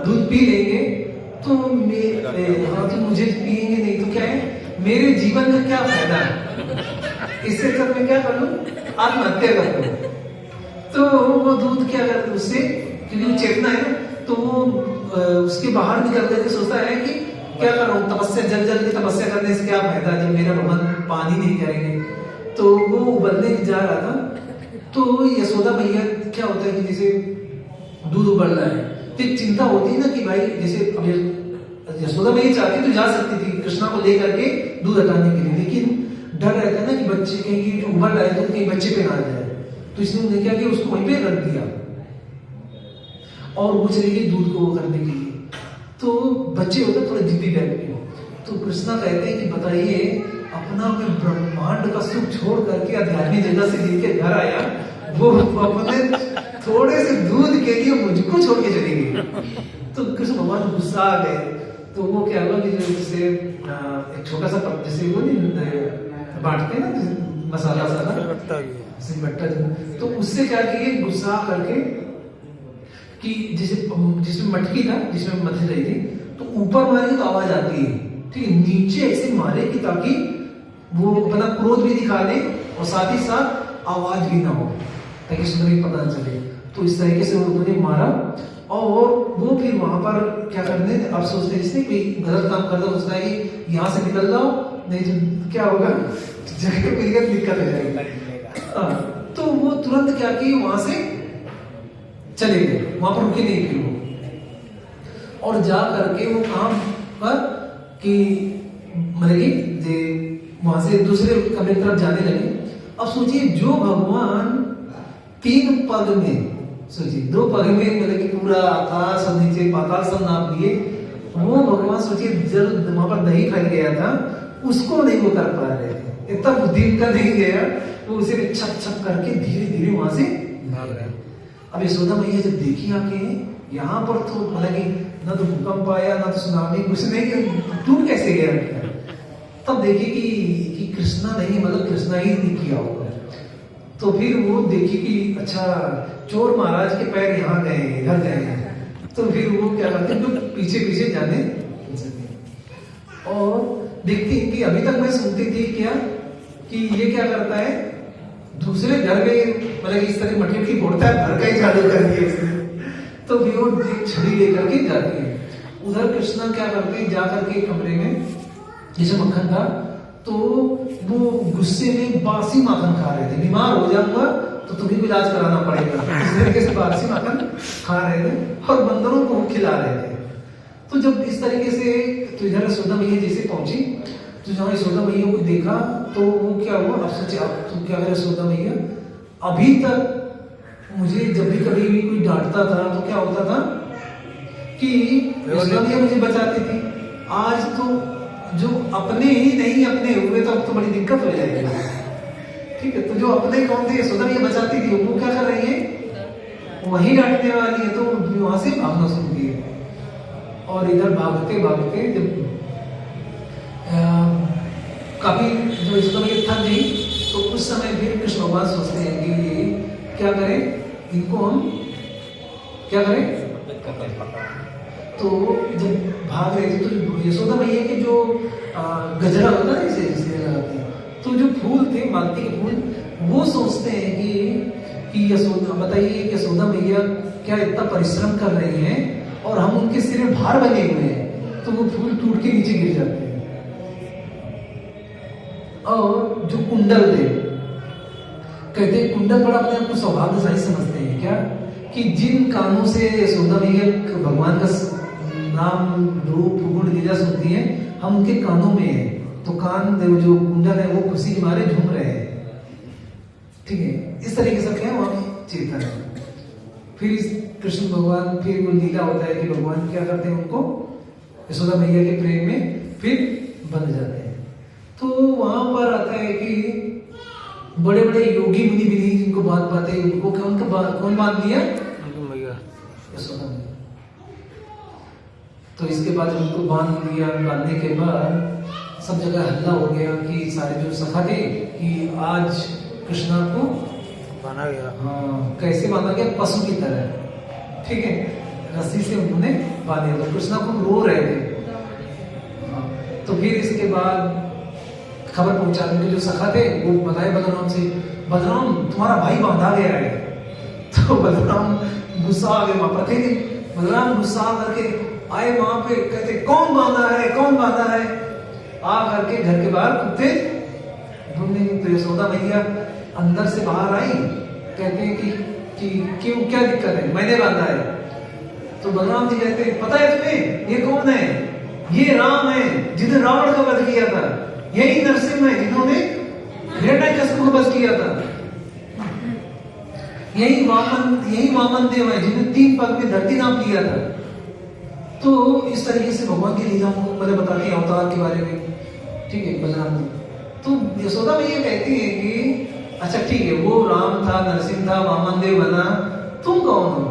दूध पी लेंगे तो हाँ, तो मुझे पिएंगे नहीं तो क्या है, मेरे जीवन का क्या फायदा है, इससे तक मैं क्या कर लूं, आत्महत्या कर लूं। तो वो दूध क्या करते उससे, क्योंकि वो चेतना है ना, तो वो उसके बाहर निकल करके सोचता है कि क्या करूं, तपस्या जल जल के तपस्या करने से क्या फायदा जब मेरा भगवान पानी नहीं करेंगे। तो वो उबलने जा रहा था। तो यशोदा मैया क्या होता है कि जैसे दूध उबल रहा है तो चिंता होती है ना कि भाई जैसे अब यशोदा मैया चाहती तो जा सकती थी कृष्णा को लेकर के दूध हटाने के लिए, लेकिन डर रहता है ना कि बच्चे कहीं उबल रहा है तो कहीं बच्चे पे ना आ जाए, तो इसने उन्होंने क्या किया, उसको वहीं पे रख दिया और वो चली गई दूध को वो करने के लिए। तो बच्चे होते थोड़े जिद्दी टाइप के, तो कृष्णा कहते हैं कि बताइए अपना मैं ब्रह्मांड का सुख छोड़ करके आध्यात्मिक जगत से जिनके घर आया, वो अपने थोड़े से दूध के लिए मुझको छोड़ के चली गई। तो कृष्ण भगवान गुस्सा आ गए। तो वो क्या हुआ कि जैसे एक छोटा सा जैसे वो नहीं बांटते ना मसाला सिलबट्टा, तो उससे क्या किए गुस्सा करके कि जिसमें मटकी था जिसमें मथी रही थी, तो ऊपर मारे तो आवाज आती है, ठीक है, नीचे ऐसे मारे कि ताकि वो अपना क्रोध भी दिखा ले और साथ ही साथ आवाज भी ना हो ताकि सुंदरी पता न चले। तो इस तरीके से उन्होंने मारा और वो फिर वहां पर क्या करने अब सोचते इसने कोई गलत काम कर दो, सोचता है कि यहाँ से निकल जाओ नहीं तो क्या होगा जगह मिल गया दिक्कत हो जाएगी। तो वो तुरंत क्या किए वहां से चले गए, वहां पर रुके नहीं फिर वो, और जा करके वो काम पर कि मतलब वहां से दूसरे कमरे की तरफ जाने लगे। अब सोचिए जो भगवान 3 पग में, सोचिए 2 पग में मतलब कि पूरा आकाश और नीचे पाताल सब नाप लिए, वो भगवान सोचिए जब वहां पर दही फैल गया था उसको नहीं वो कर पा रहे थे, इतना बुद्धि का नहीं गया, वो उसे छप छप करके धीरे धीरे वहां से भाग रहे। अब यशोदा मैया जब देखी आके यहाँ पर तो मतलब कि ना तो भूकंप आया ना तो सुनामी, कुछ नहीं, टूट कैसे गया। तब देखी कि कृष्णा नहीं मतलब कृष्णा ही नहीं किया होगा। तो फिर वो देखी कि अच्छा चोर महाराज के पैर यहाँ गए इधर गए हैं, तो फिर वो क्या करते हैं तो पीछे पीछे जाने और देखती कि अभी तक मैं सुनती थी क्या कि ये क्या करता है दूसरे घर में मतलब इस तरह मटकी फोड़ता है, घर का ही चालू कर दिया इसने। तो फिर वो छड़ी लेकर के जाती है। उधर कृष्णा क्या करते हैं जाकर के कमरे में जैसे मक्खन था तो वो गुस्से में बासी माखन खा रहे थे, बीमार हो जाऊंगा तो तुम्हें इलाज कराना पड़ेगा, इस तरीके से बासी माखन खा रहे थे और बंदरों को खिला रहे थे। तो जब इस तरीके से तो इधर यशोदा मैया जैसे पहुंची तो जहाँ यशोदा मैया को देखा तो वो क्या हुआ, अब सोचे अब तुम क्या करे यशोदा मैया, अभी तक मुझे जब भी कभी भी कोई डांटता था तो क्या होता था कि यशोदा मैया मुझे बचाती थी, आज तो जो अपने ही नहीं अपने हुए तो अब तो बड़ी दिक्कत हो जाएगी। ठीक है, तो जो अपने कौन थे यशोदा मैया बचाती थी वो क्या कर रही है वही डांटने वाली है, तो वहां से भागना शुरू किया। और इधर भागते भागते जब काफी जो यशोदा मैया थक गई तो उस समय फिर कृष्ण भगवान सोचते हैं कि क्या करें इनको, हम क्या करें। तो जब भाग रहे थे तो यशोदा मैया के जो गजरा होता है इसे लगाते हैं, तो जो फूल थे मालती के फूल वो सोचते हैं कि यशोदा बताइए कि यशोदा मैया क्या इतना परिश्रम कर रही हैं और हम उनके सिर में भार बने हुए हैं, तो वो फूल टूट के नीचे गिर जाते हैं। और जो कुंडल थे कहते हैं कुंडल बड़ा अपने आप को सौभाग्यशाली समझते हैं क्या कि जिन कानों से यशोदा मैया भगवान का नाम रूप गुण लीला सुनती है हम उनके कानों में है, तो कान जो कुंडल है वो खुशी के मारे झूम रहे हैं। ठीक है, इस तरीके से क्या वहां चेतन है। फिर इस कृष्ण भगवान फिर वो लीला होता है कि भगवान क्या करते हैं उनको यशोदा मैया के प्रेम में फिर बंध जाते हैं। तो वहां पर आता है कि बड़े बड़े योगी मुनि विधि जिनको बात पाते उनको कौन बांध दिया यशोदा मैया। तो इसके बाद उनको बांध दिया, बांधने के बाद सब जगह हल्ला हो गया कि सारे जो सखा थे कि आज कृष्णा को बांधा गया। हाँ, कैसे बांधा गया पशु की तरह। ठीक है, रस्सी से उन्होंने बांध दिया, तो कृष्णा को रो रहे थे। हाँ, तो फिर इसके बाद खबर पहुंचाने के जो सखा थे वो बताए बलराम से, बलराम तुम्हारा भाई बांधा गया है। तो बलराम गुस्सा आ गए, वहां पर थे बलराम गुस्सा करके आए वहां पे, कहते कौन बांधा है कौन बांधा है। आ करके घर के बाहर कुत्ते ढूंढने, तो यशोदा मैया अंदर से बाहर आई, कहते हैं कि क्यों क्या दिक्कत है, मैंने बांधा है। तो बलराम जी कहते हैं पता है तुम्हें ये कौन है, ये राम है जिन्होंने रावण का वध किया था, यही नरसिंह है जिन्होंने हिरण्यकश्यप को वध किया था, यही वामन देव है जिन्होंने 3 पग में धरती नाप लिया था। तो इस तरीके से भगवान की लीला को मैंने बताते हैं अवतार के बारे में। ठीक है, बलराम जी तो यशोदा मैया कहती है कि अच्छा ठीक है वो राम था, नरसिंह था, वामन देव बना, तुम कौन हो।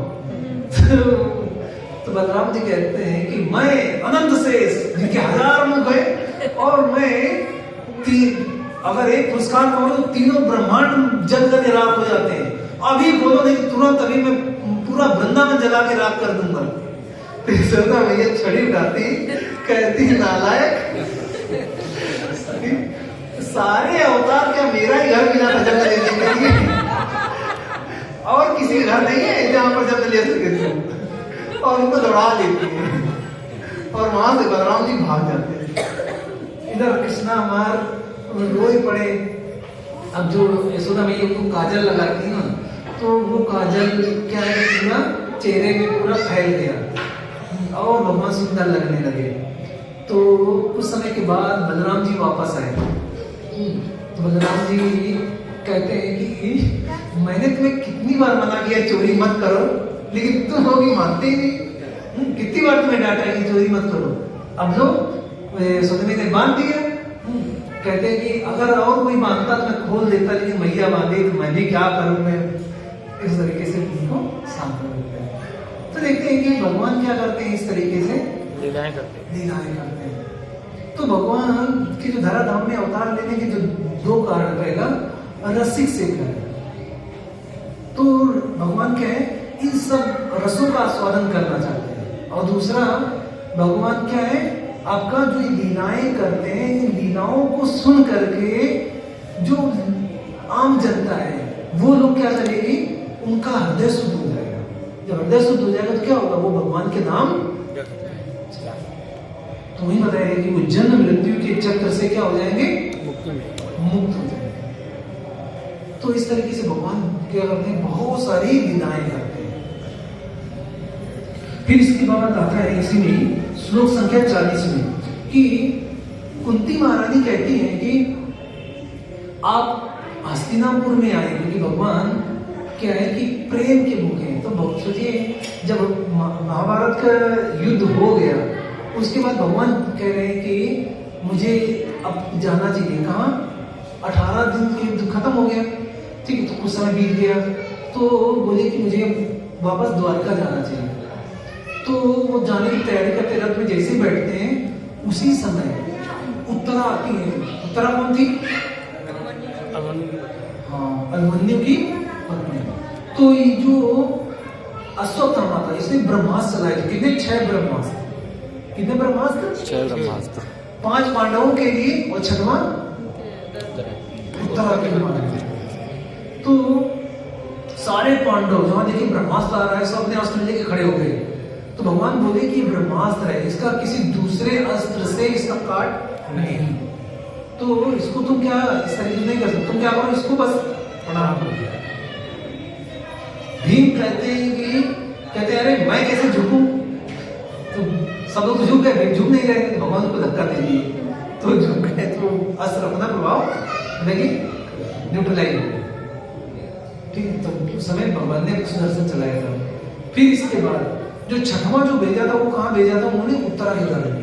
तो बलराम जी कहते हैं कि मैं अनंत शेष जिनके 1000 मुख है और मैं अगर एक पुरस्कार बोलो तीनों ब्रह्मांड जल कर राख हो जाते हैं, अभी बोलो नहीं तुरंत अभी मैं पूरा वृंदावन जला के राख कर दूंगा। यशोदा मैया छड़ी उठाती कहती नालायक सारे अवतार क्या मेरा ही घर मिला था जन्म लेने के लिए, और किसी का घर नहीं है जहाँ पर जन्म ले सके थे, और उनको दौड़ा लेती है और वहां से बलराम जी भाग जाते हैं। इधर कृष्णा मार रोए पड़े। अब जो यशोदा मैया को काजल लगाती ना, तो वो काजल क्या है, पूरा चेहरे में पूरा फैल गया और भगवान सुंदर लगने लगे। तो कुछ समय के बाद बलराम जी वापस आए। तो बलराम जी कहते हैं कि मैंने तुम्हें कितनी बार मना किया चोरी मत करो, लेकिन तुम लोग ही मानते ही नहीं। कितनी बार तुम्हें डांटा कि चोरी मत करो, अब लो सोने ने बांध दिया। कहते हैं कि अगर और कोई बांधता तो मैं खोल देता, लेकिन मैया बांधी तो मैं भी क्या करूं, मैं इस तरीके से उनको शांत कर देते हैं। तो देखते हैं कि भगवान क्या करते हैं, इस तरीके से लीलाएं करते हैं। तो भगवान की जो धराधाम में अवतार लेने के जो दो कारण रहेगा, रसिक से है। तो भगवान क्या है, इन सब रसों का आस्वादन करना चाहते हैं। और दूसरा भगवान क्या है, आपका जो लीलाएं करते हैं, इन लीलाओं को सुन करके जो आम जनता है वो लोग क्या करेगी, उनका हृदय शुद्ध हो जाएगा। जब हृदय शुद्ध हो जाएगा तो क्या होगा, वो भगवान के नाम, तो वही बताया कि वो जन्म मृत्यु के चक्र से क्या हो जाएंगे, मुक्त हो जाएंगे। तो इस तरीके से भगवान क्या करते हैं, बहुत सारी लीलाएं करते हैं। फिर इसके बाद आता है इसी में श्लोक संख्या 40 में कि कुंती महारानी कहती हैं कि आप हस्तिनापुर में आए, क्योंकि भगवान क्या है कि प्रेम के भूखे हैं। तो सोचिए, जब महाभारत का युद्ध हो गया, उसके बाद भगवान कह रहे हैं कि मुझे अब जाना चाहिए। कहाँ, 18 दिन के युद्ध खत्म हो गया, ठीक है, तो कुछ समय बीत गया, तो बोले कि मुझे वापस द्वारका जाना चाहिए। तो वो जाने की तैयारी करते, रथ में जैसे बैठते हैं, उसी समय उत्तरा आती है। उत्तरा कौन थी, हाँ, अभिमन्यु की पत्नी। तो ये जो अश्वत्थामा था, इसने ब्रह्मास्त्र चलाए थे। कितने, 6 ब्रह्मास्त्र। कितने ब्रह्मास्त्र, 6 ब्रह्मास्त्र। 5 पांडवों के लिए और 6वां उत्तरा के लिए। तो सारे पांडव जहां देखिए ब्रह्मास्त्र आ रहा है, सब अपने अस्त्र लेके खड़े हो गए। तो भगवान बोले कि ब्रह्मास्त्र है, इसका किसी दूसरे अस्त्र से इसका काट नहीं, तो इसको तुम क्या इस तरीके नहीं कर सकते, तुम क्या करो, इसको बस प्रणाम कर दिया। भीम कहते हैं कि अरे मैं कैसे झुकूं, तो सब लोग तो झुक गए, भीम झुक नहीं रहे, तो भगवान को धक्का दे दिए, तो झुक गए। तो अस्त्र अपना प्रभाव लेकिन न्यूट्रलाइज हो गया, ठीक है। तो उस समय भगवान ने सुदर्शन चलाया था। फिर इसके बाद जो 6वां जो भेजा था, वो कहाँ भेजा था, उन्होंने उत्तरा के घर में।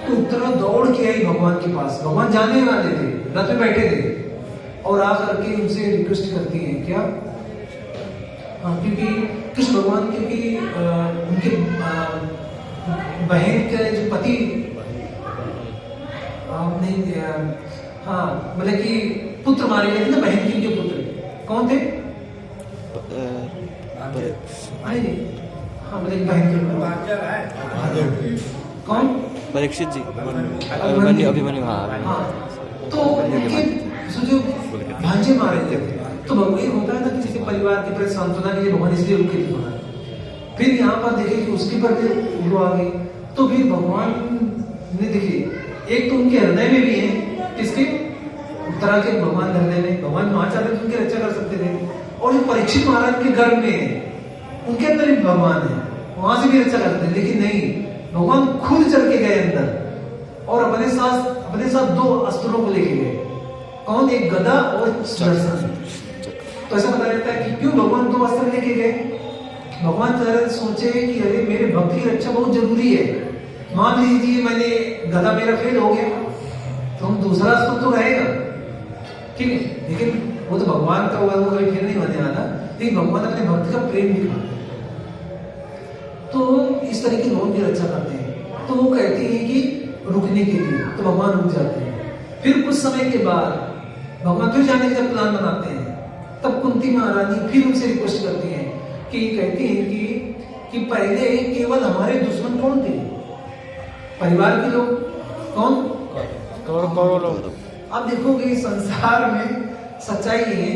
तो उत्तरा दौड़ के आई भगवान के पास। भगवान जाने वाले थे, रथ में बैठे थे, और आकर के उनसे रिक्वेस्ट करती हैं क्या, हाँ, क्योंकि कृष्ण भगवान, क्योंकि उनके बहन के जो पति नहीं, हाँ, मतलब कि पुत्र मारे गए थे ना, बहन की उनके पुत्र कौन थे, हाँ, मतलब बहन के कौन, परीक्षित जी, अभिमन्यु, हाँ। तो उनके जो भांजे मारे थे, तो भगवान होता है ना कि किसी परिवार के प्रति सांत्वना के लिए भगवान इसलिए रुके थे। फिर यहाँ पर देखे कि उसके पर भी आ गई, तो फिर भगवान ने देखिए, एक तो उनके हृदय में भी है, किसके, उत्तरा के भगवान हृदय में, भगवान वहां चाहते थे उनकी रक्षा कर सकते थे। और जो परीक्षित महाराज के गर्भ में है, उनके अंदर भी भगवान है, वहां से भी रक्षा करते हैं, लेकिन नहीं, भगवान खुद चल के गए अंदर और अपने साथ 2 अस्त्रों को लेके गए। कौन, एक गदा और सुदर्शन। तो ऐसा बताया जाता है कि क्यों भगवान 2 अस्त्र लेके गए। भगवान सोचे कि अरे मेरे भक्त की रक्षा बहुत जरूरी है, मान लीजिए मैंने गदा मेरा फेल हो गया, तो हम दूसरा अस्त्र तो रहेगा, ठीक है, लेकिन वो तो भगवान का हुआ, वो कभी फेल नहीं होने वाला। लेकिन भगवान अपने भक्त का प्रेम दिखाते हैं, तो इस तरह की लोगों की रक्षा करते हैं। तो वो कहती है कि रुकने के लिए, तो भगवान रुक जाते हैं। फिर कुछ समय के बाद भगवान फिर जाने का प्लान बनाते हैं। तब कुंती महारानी फिर उनसे रिक्वेस्ट करती हैं कि कहती हैं कि पहले केवल हमारे दुश्मन कौन थे, परिवार के लोग, कौन, कौरव लोग, आप देखोगे संसार में सच्चाई ये है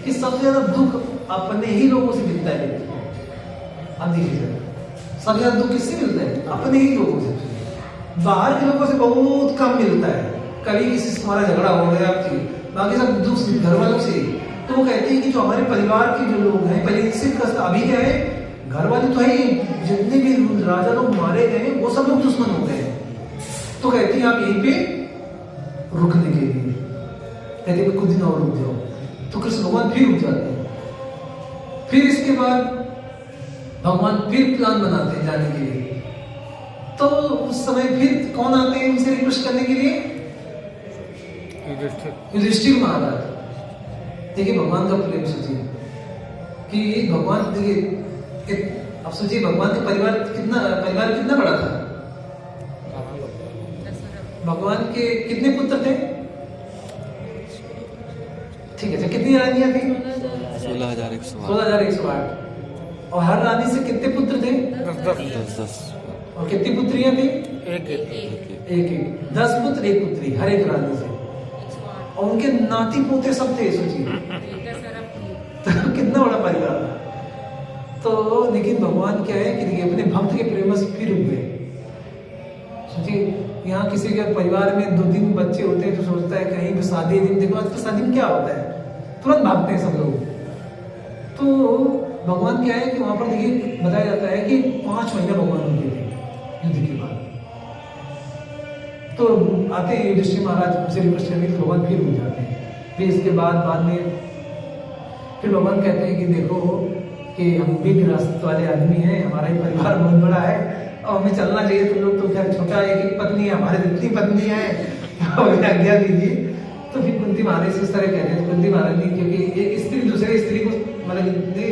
कि सबसे ज्यादा दुख अपने ही लोगों से मिलता है। आप देखिए सबसे ज्यादा दुख किससे मिलता है? अपने ही लोगों से। बाहर के लोगों से बहुत कम मिलता है। कभी किसी से हमारा झगड़ा हो गया आपकी, बाकी सब दुख घर वालों से। तो वो कहते हैं कि जो हमारे परिवार के जो लोग हैं, पहले इससे अभी क्या है, घर वाले तो है ही, जितने भी राजा लोग मारे गए वो सब लोग दुश्मन हो गए। तो कहती है आप यहीं पे रुकने के लिए, कहते हैं कुछ दिन और रुक जाओ। तो कृष्ण भगवान फिर रुक जाते हैं। फिर इसके बाद भगवान फिर प्लान बनाते हैं जाने के लिए। तो उस समय फिर कौन आते हैं उनसे रिक्वेस्ट करने के लिए? युधिष्ठिर महाराज। देखिए भगवान का प्रेम सोचिए कि भगवान, देखिए अब सोचिए भगवान का परिवार कितना बड़ा था। भगवान के कितने पुत्र थे? ठीक है, कितनी रानियां थी? 16,108। और हर रानी से कितने पुत्र थे? 10। और कितनी पुत्रियां थी? एक 10 पुत्र 1 पुत्री हर एक रानी से। और उनके नाती पोते सब थे, सोचिए तो कितना बड़ा परिवार था। तो लेकिन भगवान क्या है कि देखिए अपने भक्त के प्रेम से फिर रुक गए। सोचिए यहाँ किसी के परिवार में 2-3 बच्चे होते हैं तो सोचता है कहीं भी शादी दिन, देखो आजकल शादी में क्या होता है, तुरंत भागते हैं सब लोग। तो भगवान क्या है कि वहां पर देखिए बताया जाता है कि 5 महीना भगवान रुके थे युद्ध के बाद। तो आते हैं युधिष्ठिर महाराज उनसे रिक्वेस्ट करने के, भगवान फिर रुक जाते हैं। फिर इसके बाद में फिर भगवान कहते हैं कि देखो कि हम भी विरासत वाले आदमी हैं, हमारा ही परिवार बहुत बड़ा है और हमें चलना चाहिए। तुम लोग तो क्या छोटा एक पत्नी है, हमारे जितनी पत्नी है आज्ञा दीजिए। तो फिर कुंती महाराज इस तरह कहते हैं। कुंती महाराज ने, क्योंकि एक स्त्री दूसरे स्त्री को मतलब इतने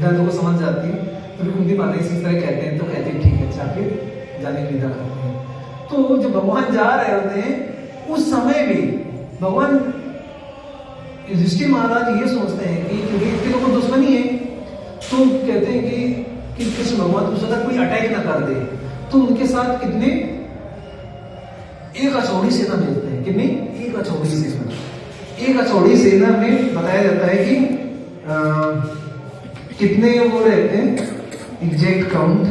दर्द को समझ जाती है, तो फिर कुंती महाराज इस तरह कहते हैं। तो कहते हैं ठीक है, अच्छा फिर जाने की विदा करते हैं। तो जब भगवान जा रहे होते हैं उस समय भी भगवान युधिष्ठिर महाराज ये सोचते हैं कि क्योंकि इतने लोगों को दुश्मनी है, तो कहते हैं कि कृष्ण भगवान दूसरा तक कोई अटैक ना कर दे। तो उनके साथ कितने, एक अछौड़ी सेना भेजते हैं। कितनी? एक अछौड़ी सेना। एक अछौड़ी सेना में बताया जाता है कि कितने वो रहते हैं, एग्जैक्ट काउंट,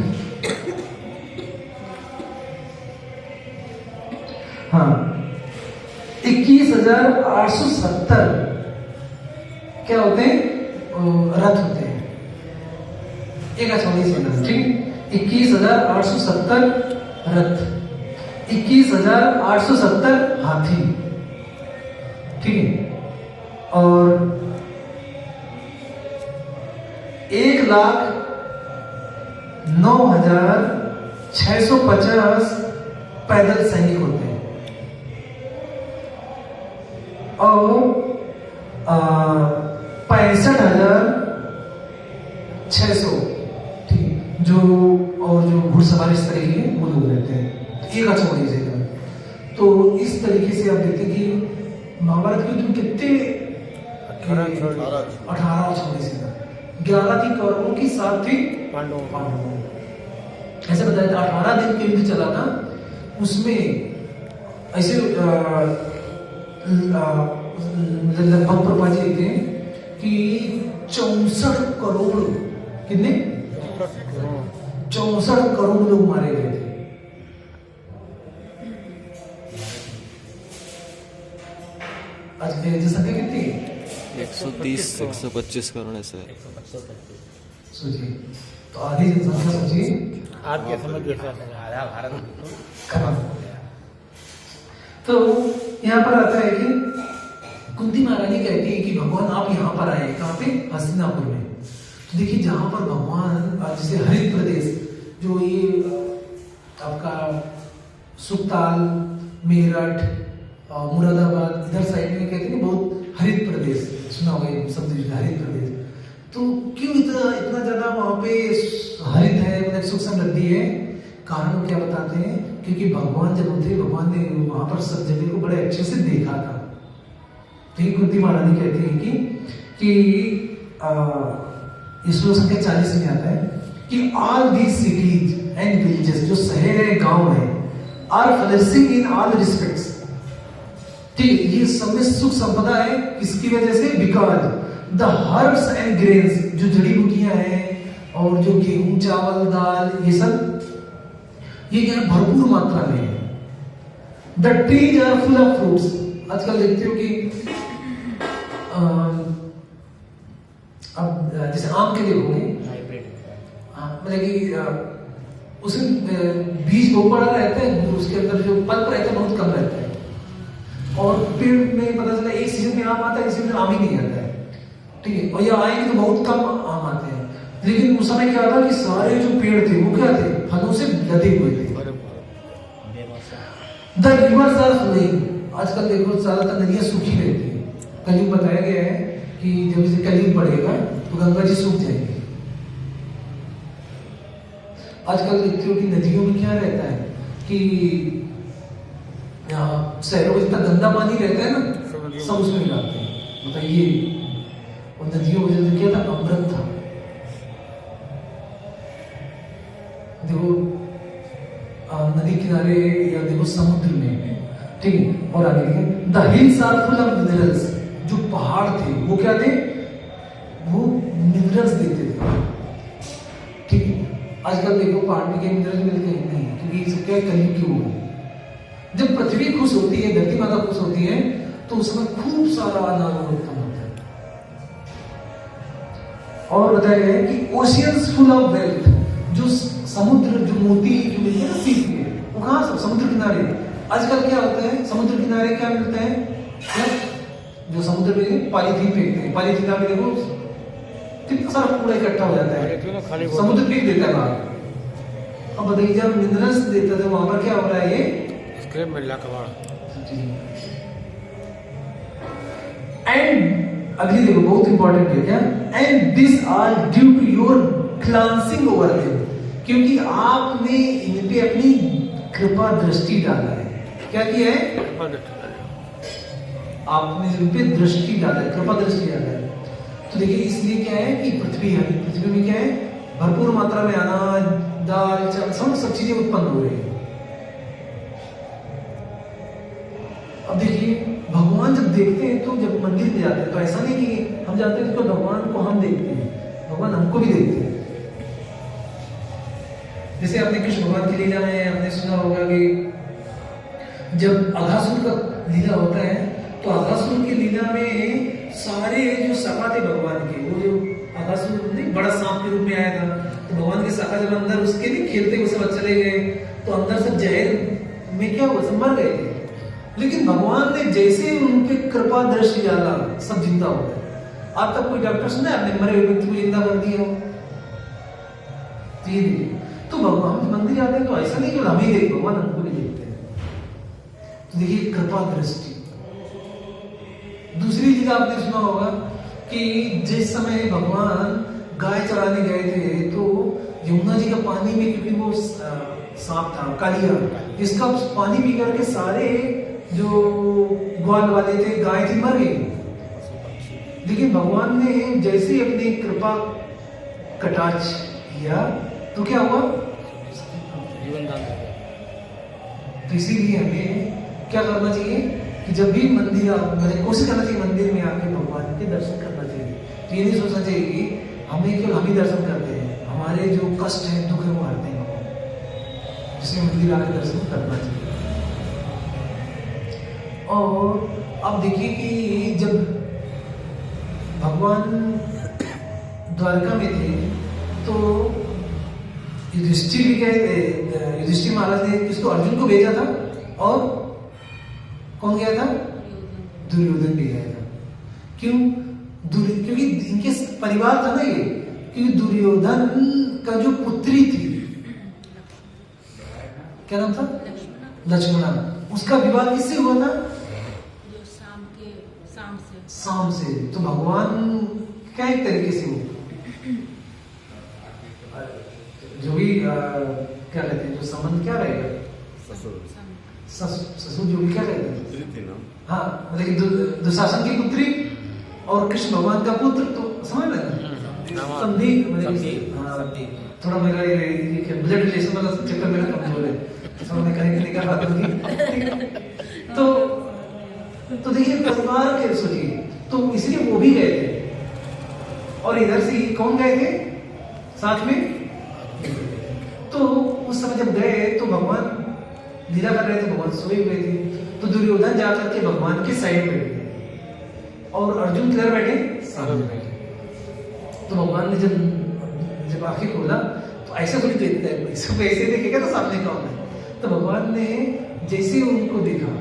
हाँ 21,870 क्या होते हैं, रथ होते हैं एक अछौड़ी सेना। ठीक, 21,870 रथ, 21,870 हाथी। ठीक है, और 1,09,650 पैदल सैनिक होते हैं। और 65,600 ठीक, जो घुड़सवार इस तरीके के वो लोग रहते हैं एक अछौड़ी सेना। तो इस तरीके से आप देखते कि महाभारत के युद्ध में कितने 18 अछौड़ी सेना, 11 थी कौरवों की, 7 थी पांडवों। ऐसे बताया था 18 दिन के युद्ध चला था। उसमें ऐसे लगभग प्रभा जी लिखते हैं कि 64 करोड़, कितने 64 करोड़ लोग मारे गए थे। आज जनसंख्या कितनी? 130-125 करोड़ ऐसे। सोचिए, तो आधी जनसंख्या सोचिए आज के समय जैसा आधा भारत खत्म हो गया। तो यहाँ पर आता है कि कुंती महारानी कहती है कि भगवान आप यहाँ पर आए, कहाँ पे? हस्तिनापुर में। तो देखिए जहाँ पर भगवान, जैसे हरित प्रदेश, जो ये आपका सुकताल, मेरठ, मुरादाबाद इधर साइड में कहते हैं बहुत हरित प्रदेश, सुना होगा ये शब्द हरित प्रदेश। तो क्यों इतना ज्यादा वहाँ पे हरित है, मतलब सुख समृद्धि है? कारण क्या बताते हैं? क्योंकि भगवान जब उठे, भगवान ने वहां पर सब जगह को बड़े अच्छे से देखा था। तो ये कुंती महारानी कहती है कि श्लोक संख्या 40 में आता है कि all these cities and villages, जो शहर है गांव है, are flourishing in all respects, ठीक है, ये सब में सुख संपदा है किसकी वजह से? Because the herbs and grains, जो जड़ी बूटियां हैं और जो गेहूं चावल दाल ये सब, ये क्या है? भरपूर मात्रा में है। The trees are full of fruits. आजकल देखते हो कि अब जैसे आम के देखोगे, मतलब कि उसमें बीज बहुत बड़ा रहता है, उसके अंदर जो पल्प रहता है बहुत कम रहता है, और पेड़ में पता चला एक सीजन में आम आता है, इस सीजन में आम ही नहीं आता है, ठीक है, और ये आएंगे तो बहुत कम आम आते हैं। लेकिन उस समय क्या था कि सारे जो पेड़ थे वो क्या थे? फलों से लदे हुए थे। The rivers are flowing. आजकल देखो ज्यादातर नदियां सूखी रहती है। कलयुग बताया गया है कि जब इसे कलयुग बढ़ेगा तो गंगा जी सूख जाएगी। आजकल देखते हो कि नदियों में क्या रहता है कि शहरों में जितना गंदा पानी रहता है ना, सब उसमें मिलाते हैं, बताइए। और नदियों में जो क्या था? अमृत था। देखो नदी किनारे या देखो समुद्र में, ठीक है, और आगे देखें, the hills are full of minerals. जो पहाड़ थे वो क्या थे? वो मिनरल्स देते थे, ठीक है। आजकल देखो पहाड़ में क्या मिनरल मिलते हैं? नहीं, क्योंकि इससे क्या कलयुग की वो। जब पृथ्वी खुश होती है, धरती माता खुश होती है, तो उस समय खूब सारा अनाज उत्पन्न होता है। और बताया गया है कि ओशियंस फुल ऑफ वेल्थ। जो समुद्र, जो मोती जो मिलते हैं ना सीप के, वो कहाँ? सब समुद्र किनारे। आजकल क्या होता है? समुद्र किनारे क्या मिलता है? क्या? जो समुद्र में पॉलीथीन फेंकते हैं, पॉलीथीन में देखो कितना सारा कूड़ा इकट्ठा हो जाता है, समुद्र फेंक देता है बाहर। अब बताइए जब मिनरल्स देता था वहां पर क्या हो रहा है? ये स्क्रैप मिल कबाड़। एंड अगली देखो बहुत इंपॉर्टेंट है क्या? And this are due to your glancing over them. क्योंकि आपने इन पे अपनी कृपा दृष्टि डाला है। क्या किया है? आपने इन पे दृष्टि डाला है, कृपा दृष्टि डाला है। तो देखिए इसलिए क्या है कि पृथ्वी है, पृथ्वी में क्या है? भरपूर मात्रा में अनाज दाल चावल सब चीजें उत्पन्न हो रही है। अब देखिए भगवान जब देखते हैं तो जब मंदिर में जाते हैं तो ऐसा नहीं कि हम जाते हैं तो भगवान को हम देखते हैं, भगवान हमको भी देखते हैं। जैसे आपने कृष्ण भगवान की लीला में आपने सुना होगा कि जब अघासुर का लीला होता है तो अघासुर की लीला में सारे जो सखा थे भगवान के, वो जो अघासुर नहीं बड़ा सांप के रूप में आया था, तो भगवान के सखा जब अंदर उसके लिए खेलते हुए सब चले गए तो अंदर से जहर में क्या हुआ? सब मर गए थे। लेकिन भगवान ने जैसे उनके कृपा दृष्टि डाला सब जिंदा हो गए। आज तक कोई डॉक्टर सुना है आपने मरे हुए व्यक्ति को जिंदा कर दिया हो? तो भगवान मंदिर आते हैं तो ऐसा नहीं कि हम ही देख, भगवान हमको भी देखते हैं। तो देखिए कृपा दृष्टि। दूसरी चीज आपने सुना होगा कि जिस समय भगवान गाय चराने गए थे तो यमुना जी का पानी में, क्योंकि वो सांप था कालिया, इसका पानी पी करके सारे जो ग्वाल वाले थे गाय थी मर गई। लेकिन भगवान ने जैसे अपनी कृपा कटाक्ष किया तो क्या हुआ? जीवन दान। तो इसीलिए हमें क्या करना चाहिए कि जब भी मंदिर मैंने कोशिश करना चाहिए मंदिर में आके भगवान के दर्शन करना चाहिए। तो ये नहीं सोचना चाहिए कि हमें केवल हम ही दर्शन करते हैं, हमारे जो कष्ट है दुख है वो हरते हैं भगवान, जिसमें मंदिर आके दर्शन करना चाहिए। और अब देखिए कि जब भगवान द्वारका में थे तो युधिष्ठिर भी गए, युधिष्ठिर महाराज ने किसको? अर्जुन को भेजा था। और कौन गया था? दुर्योधन भी गया था। क्यों? क्योंकि इनके परिवार था ना ये, क्योंकि दुर्योधन का जो पुत्री थी, क्या नाम था? लक्ष्मणा। उसका विवाह किससे हुआ था? शाम से। तो भगवान क्या एक तरीके से हो जो भी क्या कहते हैं, जो संबंध क्या रहेगा? ससुर जो भी क्या कहते हैं, हाँ, लेकिन दुशासन की पुत्री और कृष्ण भगवान का पुत्र, तो समझ लेना संधि। थोड़ा मेरा ये ब्लड रिलेशन वाला चक्कर मेरा कमजोर है, समझ में कहीं नहीं कर पाता। तो तो देखिए परिवार के सोचिए, तो इसलिए वो भी गए थे। और इधर से कौन गए थे साथ में? तो उस समय जब गए तो भगवान लीला कर रहे थे, भगवान सोए हुए थे। तो दुर्योधन जाकर के भगवान के साइड बैठ गए और अर्जुन किधर बैठे? सामने बैठे। तो भगवान ने जब आंखें खोला तो ऐसा थोड़ी देखता है, इसको ऐसे देखेगा तो सामने कौन है। तो भगवान ने जैसे उनको देखा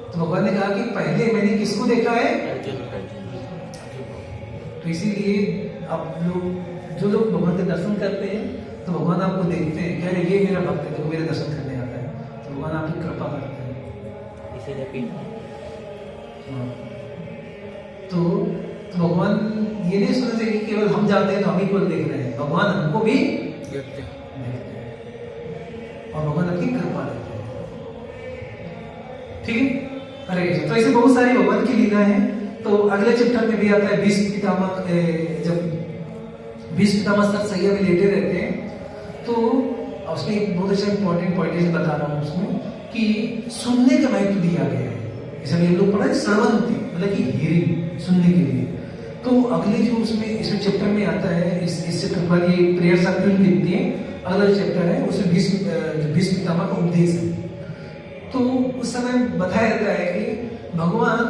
तो भगवान ने कहा कि पहले मैंने किसको देखा है? तो इसीलिए आप लोग जो लोग भगवान के दर्शन करते हैं तो भगवान आपको देखते हैं, कह रहे ये मेरा भक्त है, तो मेरे दर्शन करने आता है, तो भगवान आपकी कृपा करते हैं। हाँ। तो भगवान ये नहीं सोचना चाहिए कि केवल हम जाते हैं तो हम ही को देख रहे हैं, भगवान हमको भी देखते हैं और भगवान आपकी कृपा देते हैं। ठीक है, हरे कृष्ण। तो ऐसे बहुत सारी भगवान की लीला है। तो अगले चैप्टर में भी आता है भीष्म पितामह, जब भीष्म पितामह सर सैया में लेटे रहते हैं तो उसमें एक बहुत अच्छा इंपॉर्टेंट पॉइंट बता रहा हूँ उसमें कि सुनने का महत्व दिया गया है। जैसे हम लोग पढ़ा है श्रवंती, मतलब कि हियरिंग, सुनने के लिए। तो अगले जो उसमें इस चैप्टर में आता है, इस चैप्टर पर ये प्रेयर सर्कल लिखती है, अगला चैप्टर है उसमें भीष्म पितामह का उपदेश है। तो उस समय बताया जाता है कि भगवान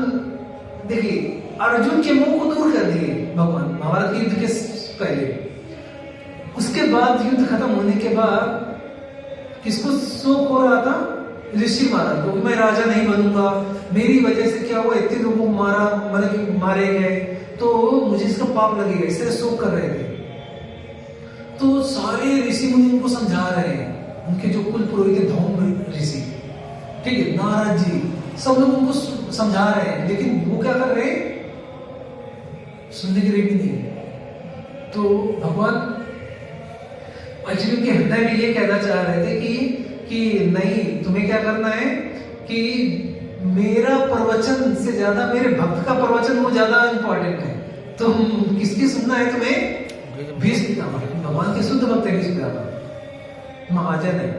देखिए अर्जुन के मुंह को दूर कर दिए भगवान महाभारत के युद्ध के पहले। उसके बाद युद्ध खत्म होने के बाद किसको शोक हो रहा था? ऋषि महाराज को, मैं राजा नहीं बनूंगा, मेरी वजह से क्या हुआ, इतने लोगों को मारा, मतलब कि मारे गए, तो मुझे इसका पाप लगेगा, इससे शोक कर रहे थे। तो सारे ऋषि मुनि उनको समझा रहे हैं, उनके जो कुल पुरोहित थे धौम ऋषि, ठीक है, नारद जी, सब लोग उनको समझा रहे हैं, लेकिन वो क्या कर रहे हैं? सुनने के लिए भी नहीं। तो भगवान एक्चुअली उनके हृदय में ये कहना चाह रहे थे कि नहीं, तुम्हें क्या करना है कि मेरा प्रवचन से ज्यादा मेरे भक्त का प्रवचन वो ज्यादा इंपॉर्टेंट है। तो किसकी सुनना है तुम्हें? भीष्म पितामह, भगवान के शुद्ध भक्त है भीष्म पितामह, महाजन है।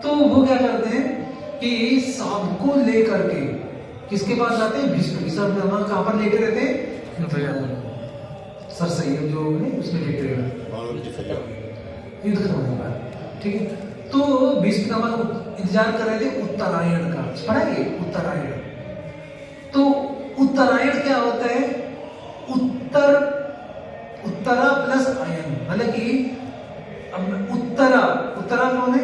तो वो क्या करते हैं कि सबको लेकर के किसके पास जाते हैं? भीष्म पितामह कहां पर लेटे रहते हैं? सर सैयद जो उसमें लेटे रहते हैं युद्ध खत्म होने के बाद, ठीक है। तो भीष्म पितामह को इंतजार कर रहे थे उत्तरायण का, पढ़ाएंगे उत्तरायण। तो उत्तरायण क्या होता है? उत्तरा प्लस आयन, मतलब कि उत्तरा कौन है?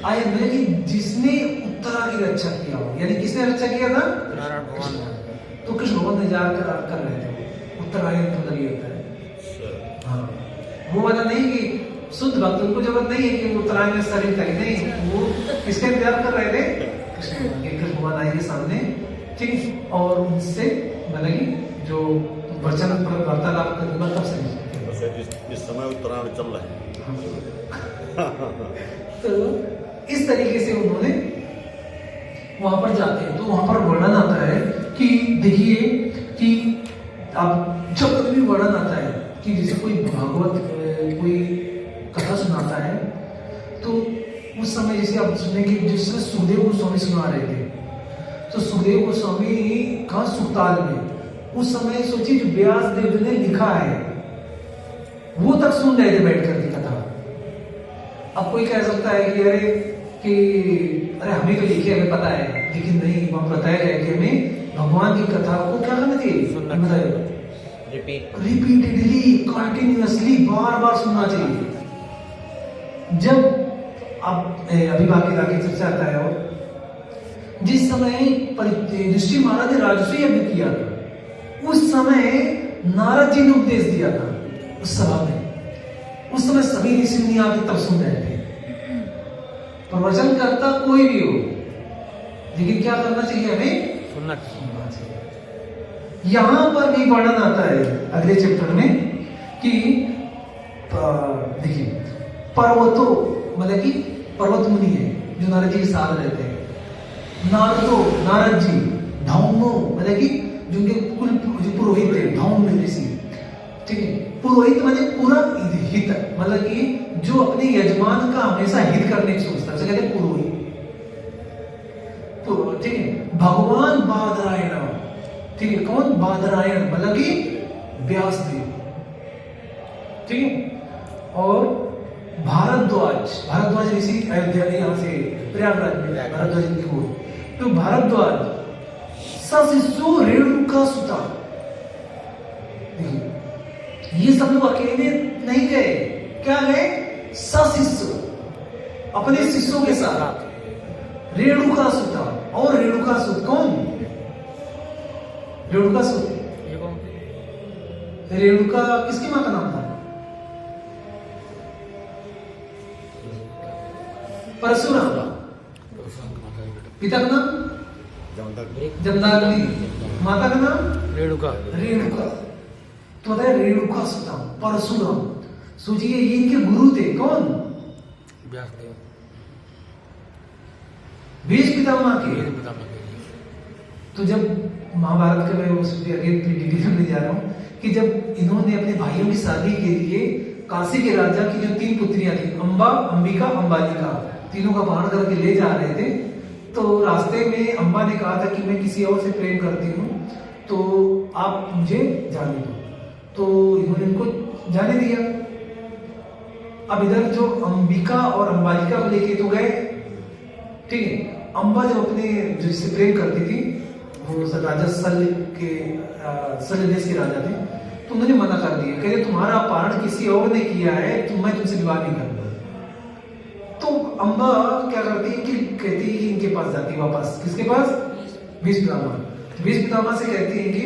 आयन मतलब कि जिसने उत्तरा की रक्षा किया हो, यानी किसने रक्षा किया था? तो कृष्ण भगवान इंतजार कर रहे थे। उत्तरायण का मतलब ये होता है। हाँ, वो वाला नहीं कि शुद्ध भक्त, उनको जरूरत नहीं है कि उत्तरायण में शरीर करें, नहीं, वो किसका इंतजार कर रहे थे? कृष्ण भगवान आएंगे सामने, ठीक, और उनसे मतलब कि जो वचन पर वार्तालाप करना कब से इस समय उत्तरायण चल रहा है। तो इस तरीके से उन्होंने वहां पर जाते हैं। तो वहां पर वर्णन आता है कि देखिए कि अब जब भी वर्णन आता है कि जैसे कोई भागवत कोई कथा सुनाता है तो उस समय जैसे आप सुनेंगे जिसमें सुखदेव गोस्वामी सुना रहे थे, तो सुखदेव गोस्वामी का सुखताल में उस समय सोचिए जो व्यास देव ने लिखा है वो तक सुन रहे थे बैठ करके कथा। अब कोई कह सकता है कि अरे हमें तो लिखे हमें पता है, लेकिन नहीं, वहां बताया गया कि हमें भगवान की कथा को क्या करना चाहिए? रिपीटेडली, कंटिन्यूअसली, बार बार सुनना चाहिए। जब अब अभी बाकी चर्चा आता है, और जिस समय युधिष्ठिर महाराज ने राजसूय यज्ञ किया था उस समय नारद जी ने उपदेश दिया था उस सभा में। उस समय सभी ऋषि मुनि आके तब सुन रहे थे। प्रवचन करता कोई भी हो, लेकिन क्या करना चाहिए? हमें सुनना चाहिए। यहां पर भी वर्णन आता है अगले चैप्टर में कि देखिए पर्वतो मतलब कि पर्वत मुनि है जो नारद जी के साथ रहते हैं। नारद जी, धौमो मतलब कि जिनके कुल जो पुरोहित थे, धौम ऋषि, ठीक है। पुरोहित मतलब पूरा हित, मतलब कि जो अपने यजमान का हमेशा हित करने की सोचता है, उसे कहते हैं पुरोहित। ठीक है, भगवान बादरायण, ठीक है, कौन बादरायण मतलब कि व्यास देव, ठीक है, और भारद्वाज ऋषि अयोध्या यहाँ से प्रयागराज में भारद्वाज की ओर, तो भारद्वाज सशिष्यो रेणुका सुता। ये सब लोग अकेले नहीं गए, क्या गए? सशिष्य, अपने शिष्यों के साथ। रेणुका सुता, और रेणुका सुत कौन? रेणुका सुत, ये कौन? रेणुका किसकी माँ का नाम था? परशुराम। पिता का नाम जमदग्नि, माता का नाम रेणुका। रेणुका। तो बताया रेणुका सुता परशुराम। सोचिए ये इनके गुरु थे, कौन? व्यासदेव। भीष्म पितामह के। ये बता मैं तो जब महाभारत का मैं उस डिटेल में जा रहा हूँ कि जब इन्होंने अपने भाइयों की शादी के लिए काशी के राजा की जो 3 पुत्रियां थी, अंबा, अंबिका, अंबालिका, तीनों का अपहरण करके ले जा रहे थे, तो रास्ते में अंबा ने कहा था कि मैं किसी और से प्रेम करती हूँ, तो आप मुझे जाने दो। तो इन्होंने उनको जाने दिया। अब इधर जो अंबिका और अंबालिका को लेके तो गए, ठीक है। अंबा जब अपने जिससे प्रेम करती थी, वो राजा शल्य देश के राजा थे, तो उन्होंने मना कर दिया, कहते तुम्हारा अपहरण किसी और ने किया है, तो मैं तुमसे विवाह नहीं करूंगा। तो अंबा क्या करती है कि कहती है कि इनके पास जाती है वापस, किसके पास? भीष्म पितामह। भीष्म पितामह से कहती है कि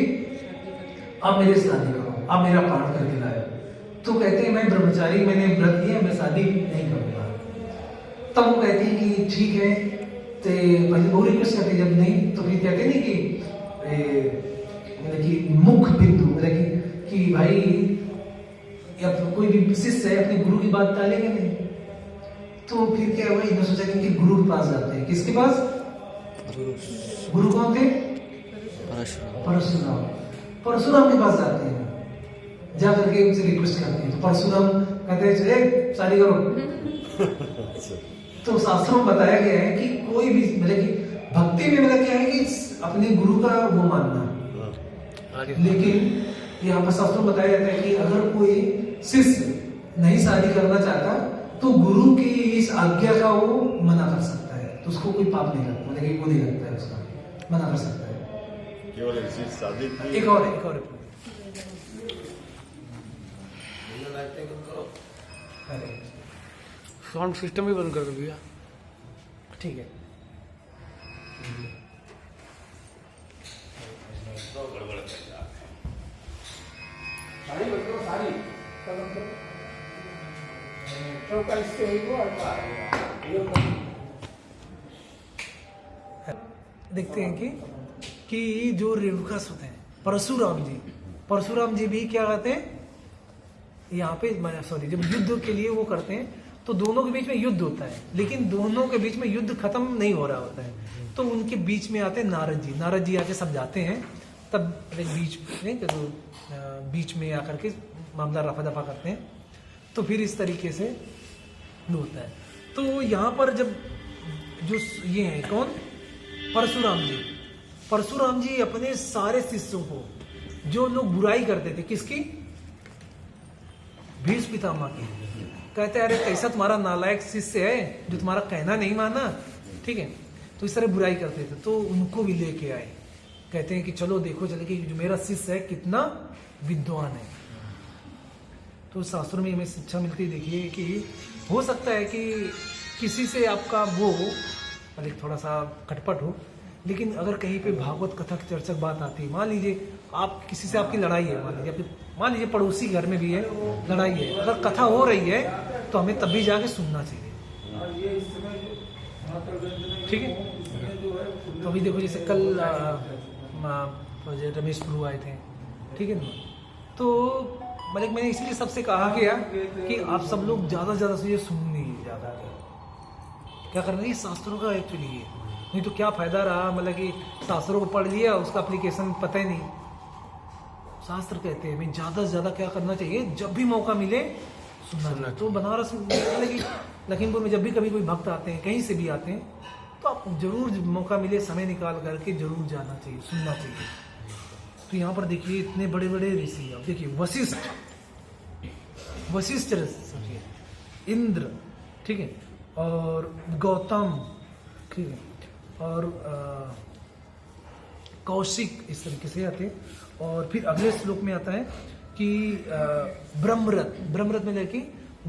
आप मेरे से शादी करो, आप मेरा अपहरण करके लाए। तो कहते हैं मैं ब्रह्मचारी, मैंने व्रत लिया, मैं शादी नहीं करूंगा। तब वो कहती है कि ठीक है, तो पहले बहुत रिक्वेस्ट करती, जब नहीं तो फिर कहते नहीं कि मतलब कि मुख बिंदु, मतलब कि भाई या कोई भी शिष्य है अपने गुरु की बात टालेंगे नहीं। तो फिर क्या हुआ, इन्होंने सोचा कि इनके गुरु के पास जाते हैं। किसके पास? गुरु कौन थे? परशुराम। परशुराम के पास जाते हैं, जा करके उनसे रिक्वेस्ट करते हैं। तो परशुराम कहते हैं चले शादी करो। तो शास्त्रों में बताया गया है कि कोई भी मतलब कि भक्ति में मतलब क्या है कि अपने गुरु का वो मानना, लेकिन यहाँ पर शास्त्रों में बताया जाता है कि अगर कोई शिष्य नहीं शादी करना चाहता तो गुरु की इस आज्ञा का वो मना कर सकता है, तो उसको कोई पाप नहीं लगता, मतलब वो नहीं लगता है, उसका मना कर सकता है। केवल इसी शादी की एक और अरे साउंड सिस्टम भी बंद कर दो भैया। ठीक है। सारी बच्चों सारी देखते हैं कि जो रेणुका सुत हैं परशुराम जी भी क्या कहते हैं यहाँ पे, सॉरी, जब युद्ध के लिए वो करते हैं तो दोनों के बीच में युद्ध होता है, लेकिन दोनों के बीच में युद्ध खत्म नहीं हो रहा होता है। तो उनके बीच में आते हैं नारद जी आके समझाते हैं, तब बीच में आकर के मामला रफा दफा करते हैं। तो फिर इस तरीके से होता है। तो यहाँ पर जब जो ये है कौन, परशुराम जी अपने सारे शिष्यों को, जो लोग बुराई करते थे, किसकी? भीष्म पितामह की, कहते हैं अरे कैसा तुम्हारा नालायक शिष्य है जो तुम्हारा कहना नहीं माना, ठीक है, तो इस तरह बुराई करते थे। तो उनको भी लेके आए, कहते हैं कि चलो देखो चले कि जो मेरा शिष्य है कितना विद्वान है। तो शास्त्रों में हमें शिक्षा मिलती, देखिए कि हो सकता है कि किसी से आपका वो मतलब थोड़ा सा खटपट हो, लेकिन अगर कहीं पे भागवत कथा की चर्चक बात आती है, मान लीजिए आप किसी से आपकी लड़ाई है, मान लीजिए पड़ोसी घर में भी है लड़ाई है, अगर कथा हो रही है तो हमें तब भी जाके सुनना चाहिए, ठीक है। तो अभी देखो जैसे कल रमेश प्रभु आए थे, ठीक है ना, तो मतलब मैंने इसलिए सबसे कहा गया कि आप सब लोग ज़्यादा से ज़्यादा से सुनिए, ज़्यादा क्या करना है शास्त्रों का एक्चुअली ये, नहीं तो क्या फ़ायदा रहा, मतलब कि शास्त्रों को पढ़ लिया उसका एप्लीकेशन पता ही नहीं। शास्त्र कहते हैं भाई ज़्यादा से ज़्यादा क्या करना चाहिए, जब भी मौका मिले सुनना। तो बनारस मतलब कि लखीमपुर में जब भी कभी कोई भक्त आते हैं, कहीं से भी आते हैं, तो आप जरूर मौका मिले समय निकाल करके जरूर जाना चाहिए, सुनना चाहिए। तो यहाँ पर देखिए इतने बड़े बड़े ऋषि, अब देखिए वशिष्ठ, वशिष्ठ सोचिए, इंद्र, ठीक है, और गौतम, ठीक है, और कौशिक, इस तरीके से आते हैं। और फिर अगले श्लोक में आता है कि ब्रह्मरथ, ब्रह्मरथ में लेके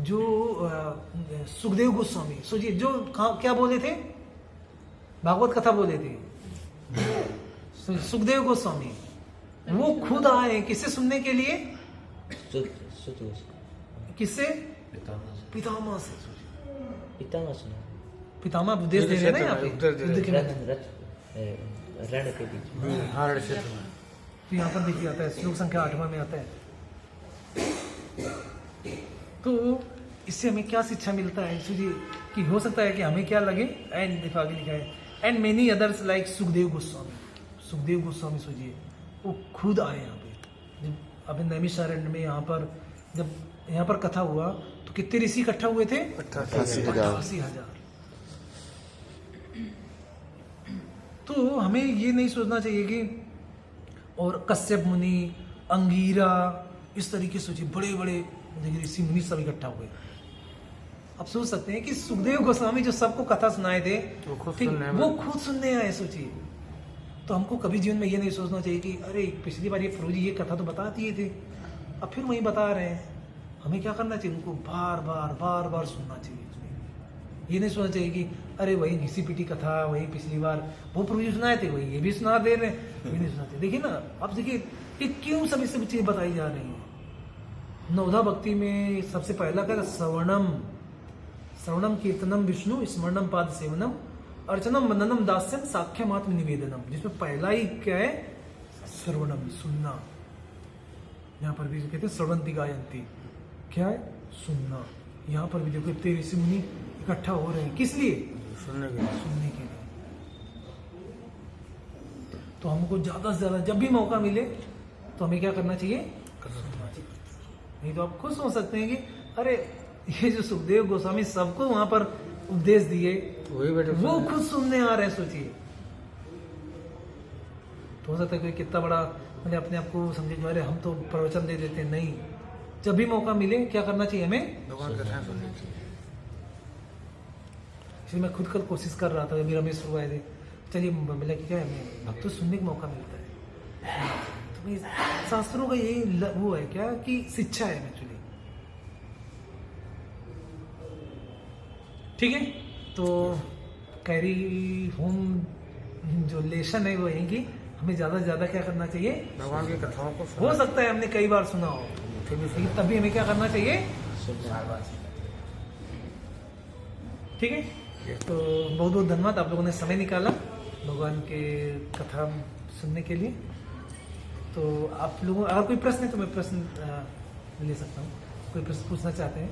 जो सुखदेव गोस्वामी, सोचिए जो क्या बोले थे, भागवत कथा बोले थे सुखदेव गोस्वामी, वो खुद आए किससे सुनने के लिए, किससे, पितामह से। पितामह उपदेश दे रहे हैं ना यहाँ पे युद्ध के मैदान। रण के बीच में, हाँ रण क्षेत्र में। तो यहाँ पर देखिए आता है श्लोक संख्या 8वां में आता है। तो इससे हमें क्या शिक्षा मिलता है, सोचिए कि हो सकता है कि हमें क्या लगे, एंड देखो आगे लिखा है, and many others like Sukhdev Goswami. Sukhdev Goswami सोचिए वो खुद आए यहाँ पे, जब अभी नैमिषारण्य में यहाँ पर जब यहाँ पर कथा हुआ तो कितने ऋषि इकट्ठा हुए थे, 88,000। तो हमें ये नहीं सोचना चाहिए कि, और कश्यप मुनि, अंगीरा, इस तरीके से सोचिए बड़े बड़े ऋषि मुनि सब इकट्ठा हुए। आप सोच सकते हैं कि सुखदेव गोस्वामी जो सबको कथा सुनाए थे वो खुद ठीक, सुनने वो खुद सुनने आए। सोचिए, तो हमको कभी जीवन में ये नहीं सोचना चाहिए कि अरे पिछली बार ये प्रभु जी ये कथा तो बता दिए थे, अब फिर वही बता रहे हैं। हमें क्या करना चाहिए, उनको बार बार बार बार सुनना चाहिए। ये नहीं सोचना चाहिए कि अरे वही घिसी पिटी कथा, वही पिछली बार वो प्रभु जी सुनाए थे, वही ये भी सुना दे रहे हैं, ये नहीं सुना चाहिए। देखिए ना, अब देखिए ये क्यों सब इससे चीजें बताई जा रही हैं। नवधा भक्ति में सबसे पहला क्या है, श्रवणम, श्रवणम कीर्तनम विष्णु स्मरणम पाद सेवनम अर्चनम वंदनम दास्यम साख्यम आत्म निवेदनम, जिसमें पहला ही क्या है, श्रवणम, सुनना। यहाँ पर भी कहते हैं श्रवणंती गायंती, क्या है, सुनना। यहाँ पर भी देखो इतने ऋषि मुनि इकट्ठा हो रहे हैं, किस लिए, सुनने के लिए। सुनने के लिए। तो हमको ज्यादा से ज्यादा जब भी मौका मिले तो हमें क्या करना चाहिए, सुनना चाहिए। नहीं तो आप खुद सोच सकते हैं कि अरे ये जो सुखदेव गोस्वामी सबको वहां पर उपदेश दिए, वही बेटे वो खुद सुनने आ रहे हैं। सोचिए, तो हो सकता है कोई कितना बड़ा मैंने अपने आप को समझे जो अरे हम तो प्रवचन दे देते हैं। नहीं, जब भी मौका मिले क्या करना चाहिए हमें, भगवान कथाएं सुननी चाहिए। इसलिए मैं खुद कल कोशिश कर रहा था, अभी रमेश हुआ थे, चलिए मिला कि क्या है, हमें भक्त सुनने का मौका मिलता है। तो भाई शास्त्रों का यही वो है क्या कि शिक्षा है एक्चुअली। ठीक है, तो कैरी होम जो लेसन है वो यही कि हमें ज्यादा से ज्यादा क्या करना चाहिए, भगवान की कथाओं को हो सकता है हमने कई बार सुना हो, लेकिन तभी हमें क्या करना चाहिए, ठीक है। तो बहुत बहुत धन्यवाद, आप लोगों ने समय निकाला भगवान के कथा सुनने के लिए। तो आप लोगों अगर कोई प्रश्न है तो मैं प्रश्न ले सकता हूँ, कोई प्रश्न पूछना चाहते हैं।